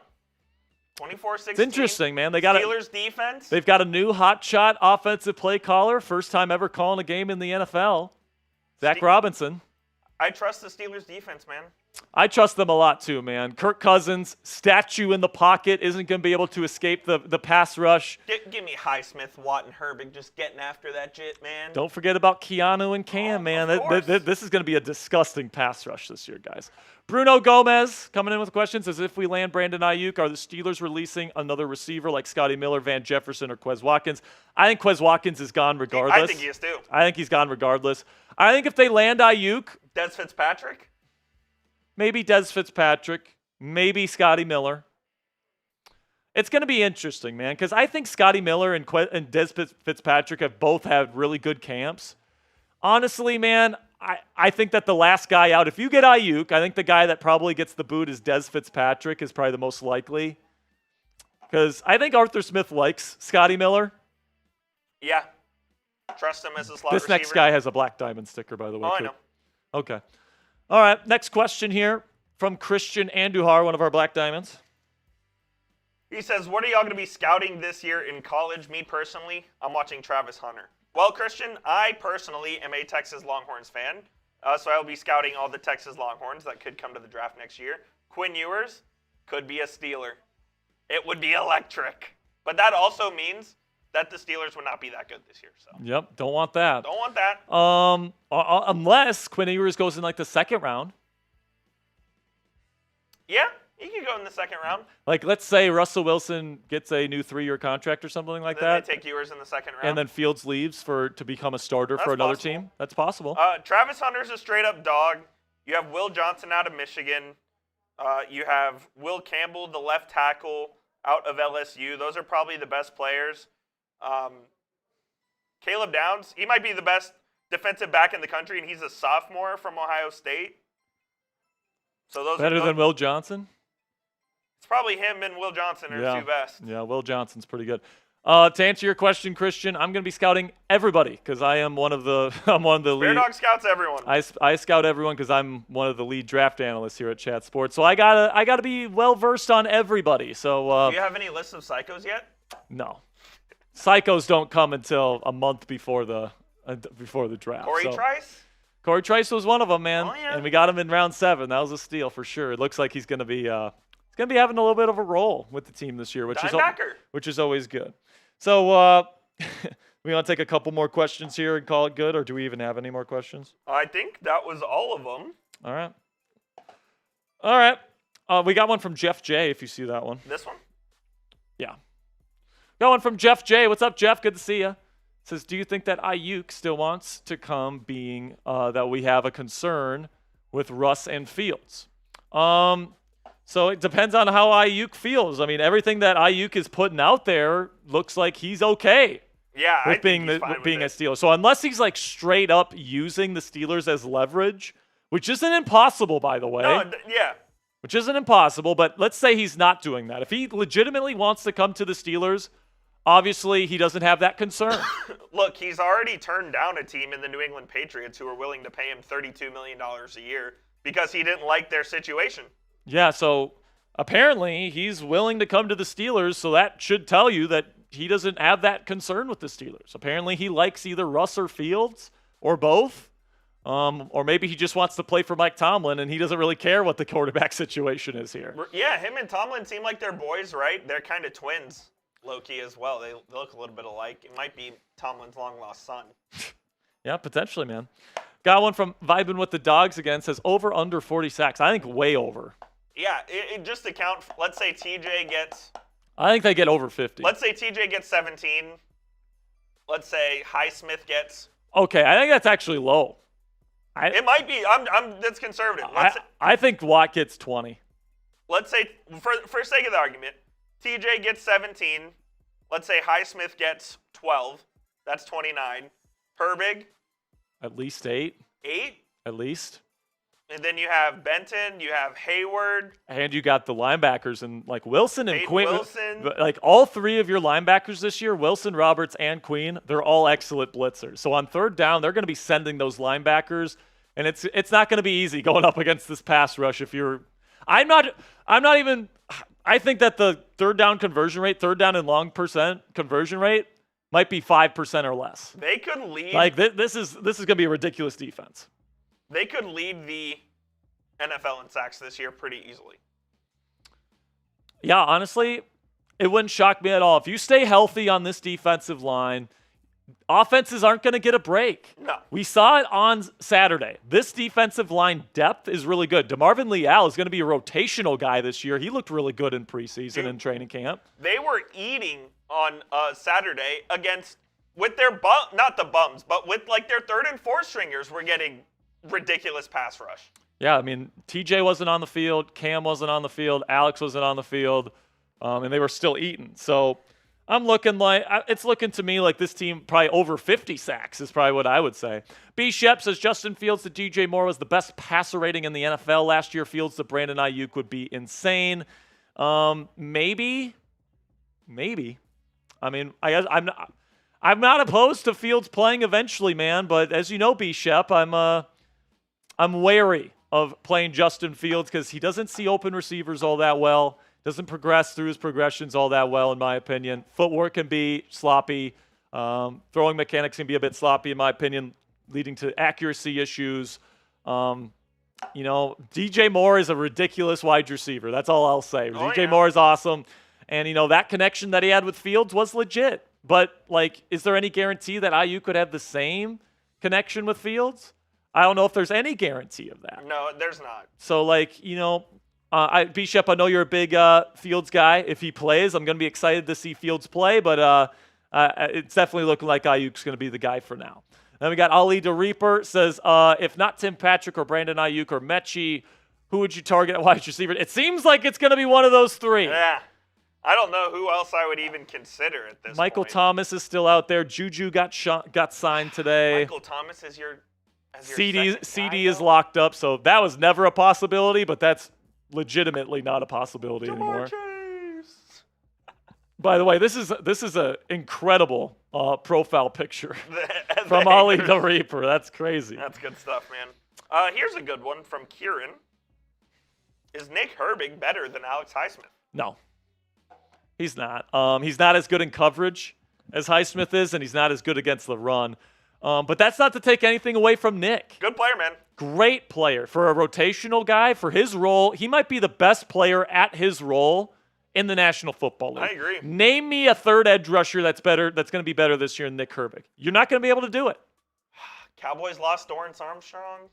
24-16. It's interesting, man. They got Steelers defense. They've got a new hotshot offensive play caller, first time ever calling a game in the NFL. Zach Robinson. I trust the Steelers defense, man. I trust them a lot too, man. Kirk Cousins, statue in the pocket, isn't going to be able to escape the pass rush. Give me Highsmith, Watt, and Herbig just getting after that shit, man. Don't forget about Keanu and Cam, man. This is going to be a disgusting pass rush this year, guys. Bruno Gomez coming in with questions as if we land Brandon Aiyuk, are the Steelers releasing another receiver like Scotty Miller, Van Jefferson, or Quez Watkins? I think Quez Watkins is gone regardless. I think he is too. I think he's gone regardless. I think if they land Aiyuk, Des Fitzpatrick? maybe Des Fitzpatrick, maybe Scotty Miller. It's going to be interesting, man, because I think Scotty Miller and Des Fitzpatrick have both had really good camps. Honestly, man, I think that the last guy out, if you get Aiyuk, I think the guy that probably gets the boot is Des Fitzpatrick is probably the most likely. Because I think Arthur Smith likes Scotty Miller. Yeah. Trust him as a slot This receiver. next guy has a black diamond sticker, by the way. Oh, I know. Okay. All right, next question here from Christian Andujar, one of our black diamonds. He says, what are y'all going to be scouting this year in college? Me personally, I'm watching Travis Hunter. Well, Christian, I personally am a Texas Longhorns fan, so I'll be scouting all the Texas Longhorns that could come to the draft next year. Quinn Ewers could be a Steeler. It would be electric. But that also means that the Steelers would not be that good this year. So. Yep, don't want that. Don't want that. Unless Quinn Ewers goes in like the second round. Yeah, he could go in the second round. Like, let's say Russell Wilson gets a new 3-year contract or something like then that. They take Ewers in the second round. And then Fields leaves to become a starter for That's another possible. team. That's possible. Travis Hunter's a straight-up dog. You have Will Johnson out of Michigan. You have Will Campbell, the left tackle, out of LSU. Those are probably the best players. Caleb Downs, he might be the best defensive back in the country, and he's a sophomore from Ohio State. So those Better than Will Johnson? It's probably him and Will Johnson are the two best. Yeah, Will Johnson's pretty good. To answer your question, Christian, I'm going to be scouting everybody because I am one of the Bear lead. Dog scouts everyone. I scout everyone because I'm one of the lead draft analysts here at Chat Sports. So I gotta be well versed on everybody. So do you have any lists of psychos yet? No, psychos don't come until a month before the draft. Corey Trice was one of them, man. Oh, yeah. And we got him in round 7. That was a steal for sure. It looks like he's going to be having a little bit of a role with the team this year, which is always good. So We want to take a couple more questions here and call it good, or do we even have any more questions? I think that was all of them. All right. All right. We got one from Jeff J, if you see that one. This one? Yeah. Got one from Jeff J. What's up, Jeff? Good to see you. Says, do you think that Aiyuk still wants to come, being that we have a concern with Russ and Fields? So it depends on how Aiyuk feels. I mean, everything that Aiyuk is putting out there looks like he's okay. Yeah, with being a Steeler. So unless he's like straight up using the Steelers as leverage, which isn't impossible, by the way. No, yeah. Which isn't impossible, but let's say he's not doing that. If he legitimately wants to come to the Steelers, obviously he doesn't have that concern. Look, he's already turned down a team in the New England Patriots who were willing to pay him $32 million a year because he didn't like their situation. Yeah, so apparently he's willing to come to the Steelers, so that should tell you that he doesn't have that concern with the Steelers. Apparently he likes either Russ or Fields or both. Or maybe he just wants to play for Mike Tomlin and he doesn't really care what the quarterback situation is here. Yeah, him and Tomlin seem like they're boys, right? They're kind of twins, low-key as well. They look a little bit alike. It might be Tomlin's long-lost son. Yeah, potentially, man. Got one from Vibin' with the Dogs again. Says over under 40 sacks. I think way over. Yeah, it just to count. Let's say TJ gets. I think they get over 50. Let's say TJ gets 17. Let's say Highsmith gets. Okay, I think that's actually low. It might be. That's conservative. I think Watt gets 20. Let's say, for sake of the argument, TJ gets 17. Let's say Highsmith gets 12. That's 29. Herbig? At least 8. 8? At least. And then you have Benton, you have Hayward. And you got the linebackers and like Wilson and Queen. Wilson. Like all three of your linebackers this year, Wilson, Roberts, and Queen, they're all excellent blitzers. So on third down, they're going to be sending those linebackers, and it's not going to be easy going up against this pass rush if you're I think that the third down and long percent conversion rate might be 5% or less. They could lead. Like this is going to be a ridiculous defense. They could lead the NFL in sacks this year pretty easily. Yeah, honestly, it wouldn't shock me at all. If you stay healthy on this defensive line, offenses aren't going to get a break. No. We saw it on Saturday. This defensive line depth is really good. DeMarvin Leal is going to be a rotational guy this year. He looked really good in preseason and training camp. They were eating on Saturday with their not the bums, but with like their third and fourth stringers were getting ridiculous pass rush. Yeah, I mean, TJ wasn't on the field, Cam wasn't on the field, Alex wasn't on the field, and they were still eating. So it's looking to me like this team probably over 50 sacks is probably what I would say. B. Shep says Justin Fields to DJ Moore was the best passer rating in the NFL last year. Fields to Brandon Aiyuk would be insane. Maybe. I mean, I'm not opposed to Fields playing eventually, man. But as you know, B. Shep, I'm wary of playing Justin Fields because he doesn't see open receivers all that well. Doesn't progress through his progressions all that well, in my opinion. Footwork can be sloppy. Throwing mechanics can be a bit sloppy, in my opinion, leading to accuracy issues. DJ Moore is a ridiculous wide receiver. That's all I'll say. DJ Moore is awesome. And, that connection that he had with Fields was legit. But, is there any guarantee that Aiyuk could have the same connection with Fields? I don't know if there's any guarantee of that. No, there's not. So, B-Shep, I know you're a big Fields guy. If he plays, I'm going to be excited to see Fields play, but it's definitely looking like Aiyuk's going to be the guy for now. Then we got Ali the Reaper says, if not Tim Patrick or Brandon Aiyuk or Mechie, who would you target at wide receiver? It seems like it's going to be one of those three. Yeah. I don't know who else I would even consider at this Michael point. Thomas is still out there. Juju got signed today. Michael Thomas is your CD is locked up, so that was never a possibility, but that's legitimately not a possibility anymore. Chase. By the way, this is an incredible profile picture from Ali the Reaper. That's crazy. That's good stuff, man. Here's a good one from Kieran. Is Nick Herbig better than Alex Highsmith? No, he's not. He's not as good in coverage as Highsmith is, and he's not as good against the run. But that's not to take anything away from Nick. Good player, man. Great player. For a rotational guy, for his role, he might be the best player at his role in the National Football League. I agree. Name me a third edge rusher that's going to be better this year than Nick Herbig. You're not going to be able to do it. Cowboys lost Dorrance Armstrong.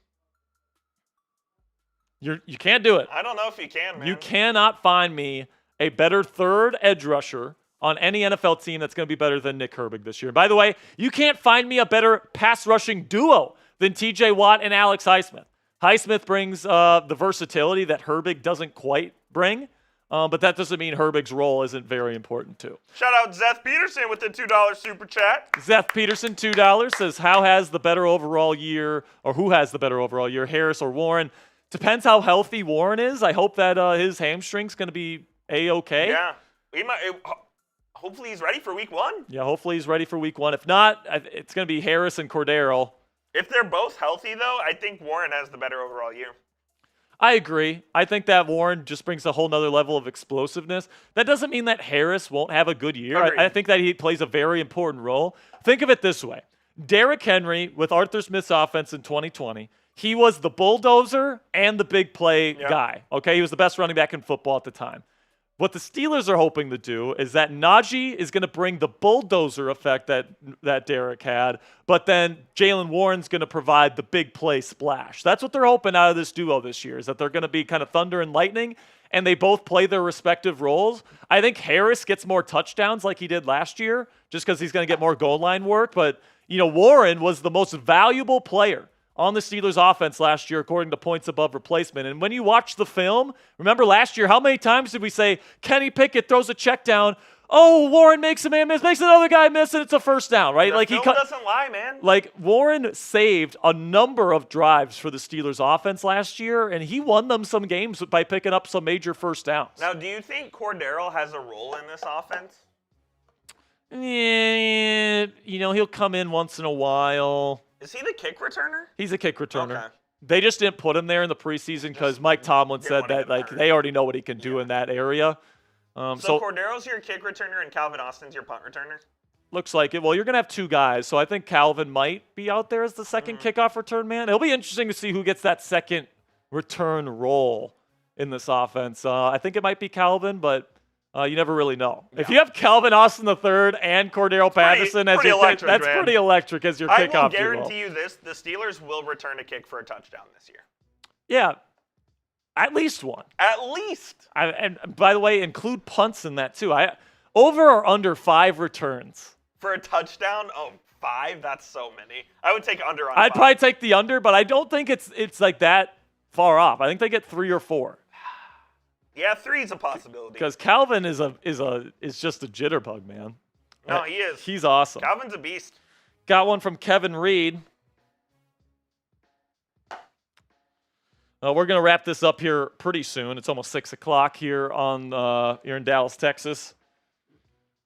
You can't do it. I don't know if you can, man. You cannot find me a better third edge rusher on any NFL team that's going to be better than Nick Herbig this year. By the way, you can't find me a better pass rushing duo than TJ Watt and Alex Highsmith. Highsmith brings the versatility that Herbig doesn't quite bring, but that doesn't mean Herbig's role isn't very important too. Shout out Zeth Peterson with the $2 super chat. Zeth Peterson, $2, says, who has the better overall year, Harris or Warren? Depends how healthy Warren is. I hope that his hamstring's going to be A-okay. Yeah. Hopefully he's ready for week 1. Yeah, hopefully he's ready for week 1. If not, it's going to be Harris and Cordero. If they're both healthy, though, I think Warren has the better overall year. I agree. I think that Warren just brings a whole nother level of explosiveness. That doesn't mean that Harris won't have a good year. I think that he plays a very important role. Think of it this way. Derrick Henry, with Arthur Smith's offense in 2020, he was the bulldozer and the big play guy. Okay, he was the best running back in football at the time. What the Steelers are hoping to do is that Najee is going to bring the bulldozer effect that Derrick had, but then Jaylen Warren's going to provide the big play splash. That's what they're hoping out of this duo this year, is that they're going to be kind of thunder and lightning, and they both play their respective roles. I think Harris gets more touchdowns like he did last year, just because he's going to get more goal line work, but Warren was the most valuable player on the Steelers offense last year, according to points above replacement. And when you watch the film, remember last year, how many times did we say Kenny Pickett throws a check down? Oh, Warren makes a man miss, makes another guy miss, and it's a first down, right? The film doesn't lie, man. Like, Warren saved a number of drives for the Steelers offense last year, and he won them some games by picking up some major first downs. Now, do you think Cordero has a role in this offense? Yeah, he'll come in once in a while. Is he the kick returner? He's a kick returner. Okay. They just didn't put him there in the preseason because Mike Tomlin said that they already know what he can do in that area. So Cordero's your kick returner and Calvin Austin's your punt returner? Looks like it. Well, you're going to have two guys, so I think Calvin might be out there as the second kickoff return man. It'll be interesting to see who gets that second return role in this offense. I think it might be Calvin, but you never really know. Yeah. If you have Calvin Austin III and Cordero Patterson that's pretty electric as your kickoff. I will guarantee you this: the Steelers will return a kick for a touchdown this year. Yeah, at least one. At least. And by the way, include punts in that too. Over or under 5 returns for a touchdown? Oh, 5? That's so many. I would take under on. I'd probably take the under, but I don't think it's like that far off. I think they get 3 or 4. Yeah, 3 is a possibility. Because Calvin is just a jitterbug, man. No, he is. He's awesome. Calvin's a beast. Got one from Kevin Reed. We're gonna wrap this up here pretty soon. It's almost 6 o'clock here in Dallas, Texas.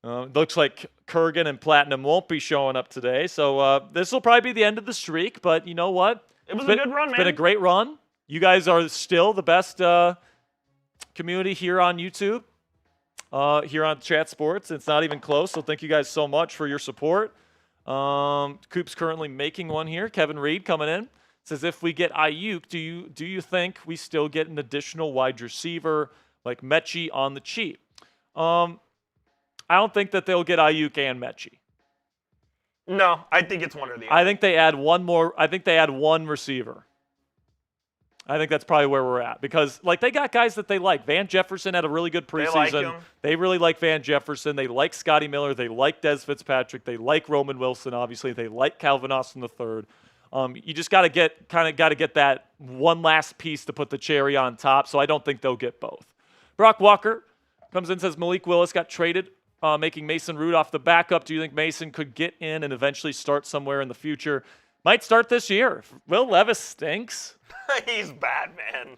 Looks like Kurgan and Platinum won't be showing up today, so this will probably be the end of the streak. But you know what? It was a good run, man. It's been a great run. You guys are still the best community here on YouTube, here on Chat Sports. It's not even close, so thank you guys so much for your support. Coop's currently making one here. Kevin Reed coming in. Says, if we get Aiyuk, do you think we still get an additional wide receiver like Mechie on the cheap? I don't think that they'll get Aiyuk and Mechie. No, I think it's one or the other. I think they add one more. I think they add one receiver. I think that's probably where we're at because, they got guys that they like. Van Jefferson had a really good preseason. They like him. They really like Van Jefferson. They like Scotty Miller. They like Des Fitzpatrick. They like Roman Wilson, obviously. They like Calvin Austin III. You just got to get that one last piece to put the cherry on top, so I don't think they'll get both. Brock Walker comes in and says, Malik Willis got traded, making Mason Rudolph the backup. Do you think Mason could get in and eventually start somewhere in the future? Might start this year. Will Levis stinks. He's bad, man.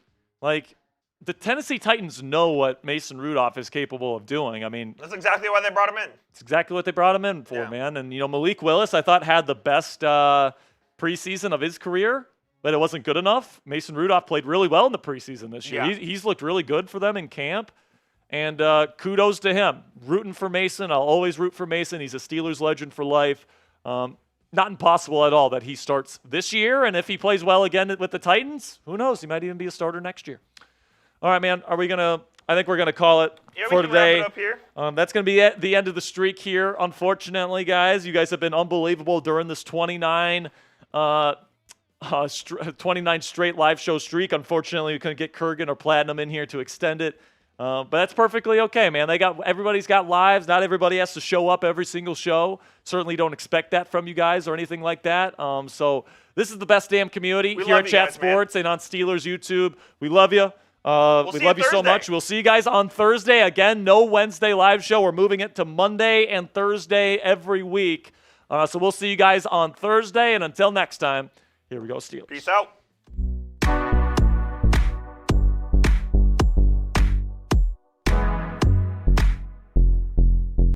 The Tennessee Titans know what Mason Rudolph is capable of doing. I mean, that's exactly why they brought him in. It's exactly what they brought him in for, man. And, Malik Willis, I thought, had the best preseason of his career, but it wasn't good enough. Mason Rudolph played really well in the preseason this year. Yeah. He's looked really good for them in camp, and kudos to him. Rooting for Mason. I'll always root for Mason. He's a Steelers legend for life. Not impossible at all that he starts this year, and if he plays well again with the Titans, who knows? He might even be a starter next year. All right, man, are we going to I think we're going to call it for we can today. wrap it up here. That's going to be the end of the streak here, unfortunately, guys. You guys have been unbelievable during this 29 straight live show streak. Unfortunately, we couldn't get Kurgan or Platinum in here to extend it. But that's perfectly okay, man. Everybody's got lives. Not everybody has to show up every single show. Certainly don't expect that from you guys or anything like that. So this is the best damn community here at Chat Sports and on Steelers YouTube. We love you. We love you so much. We'll see you guys on Thursday. Again, no Wednesday live show. We're moving it to Monday and Thursday every week. So we'll see you guys on Thursday. And until next time, here we go, Steelers. Peace out.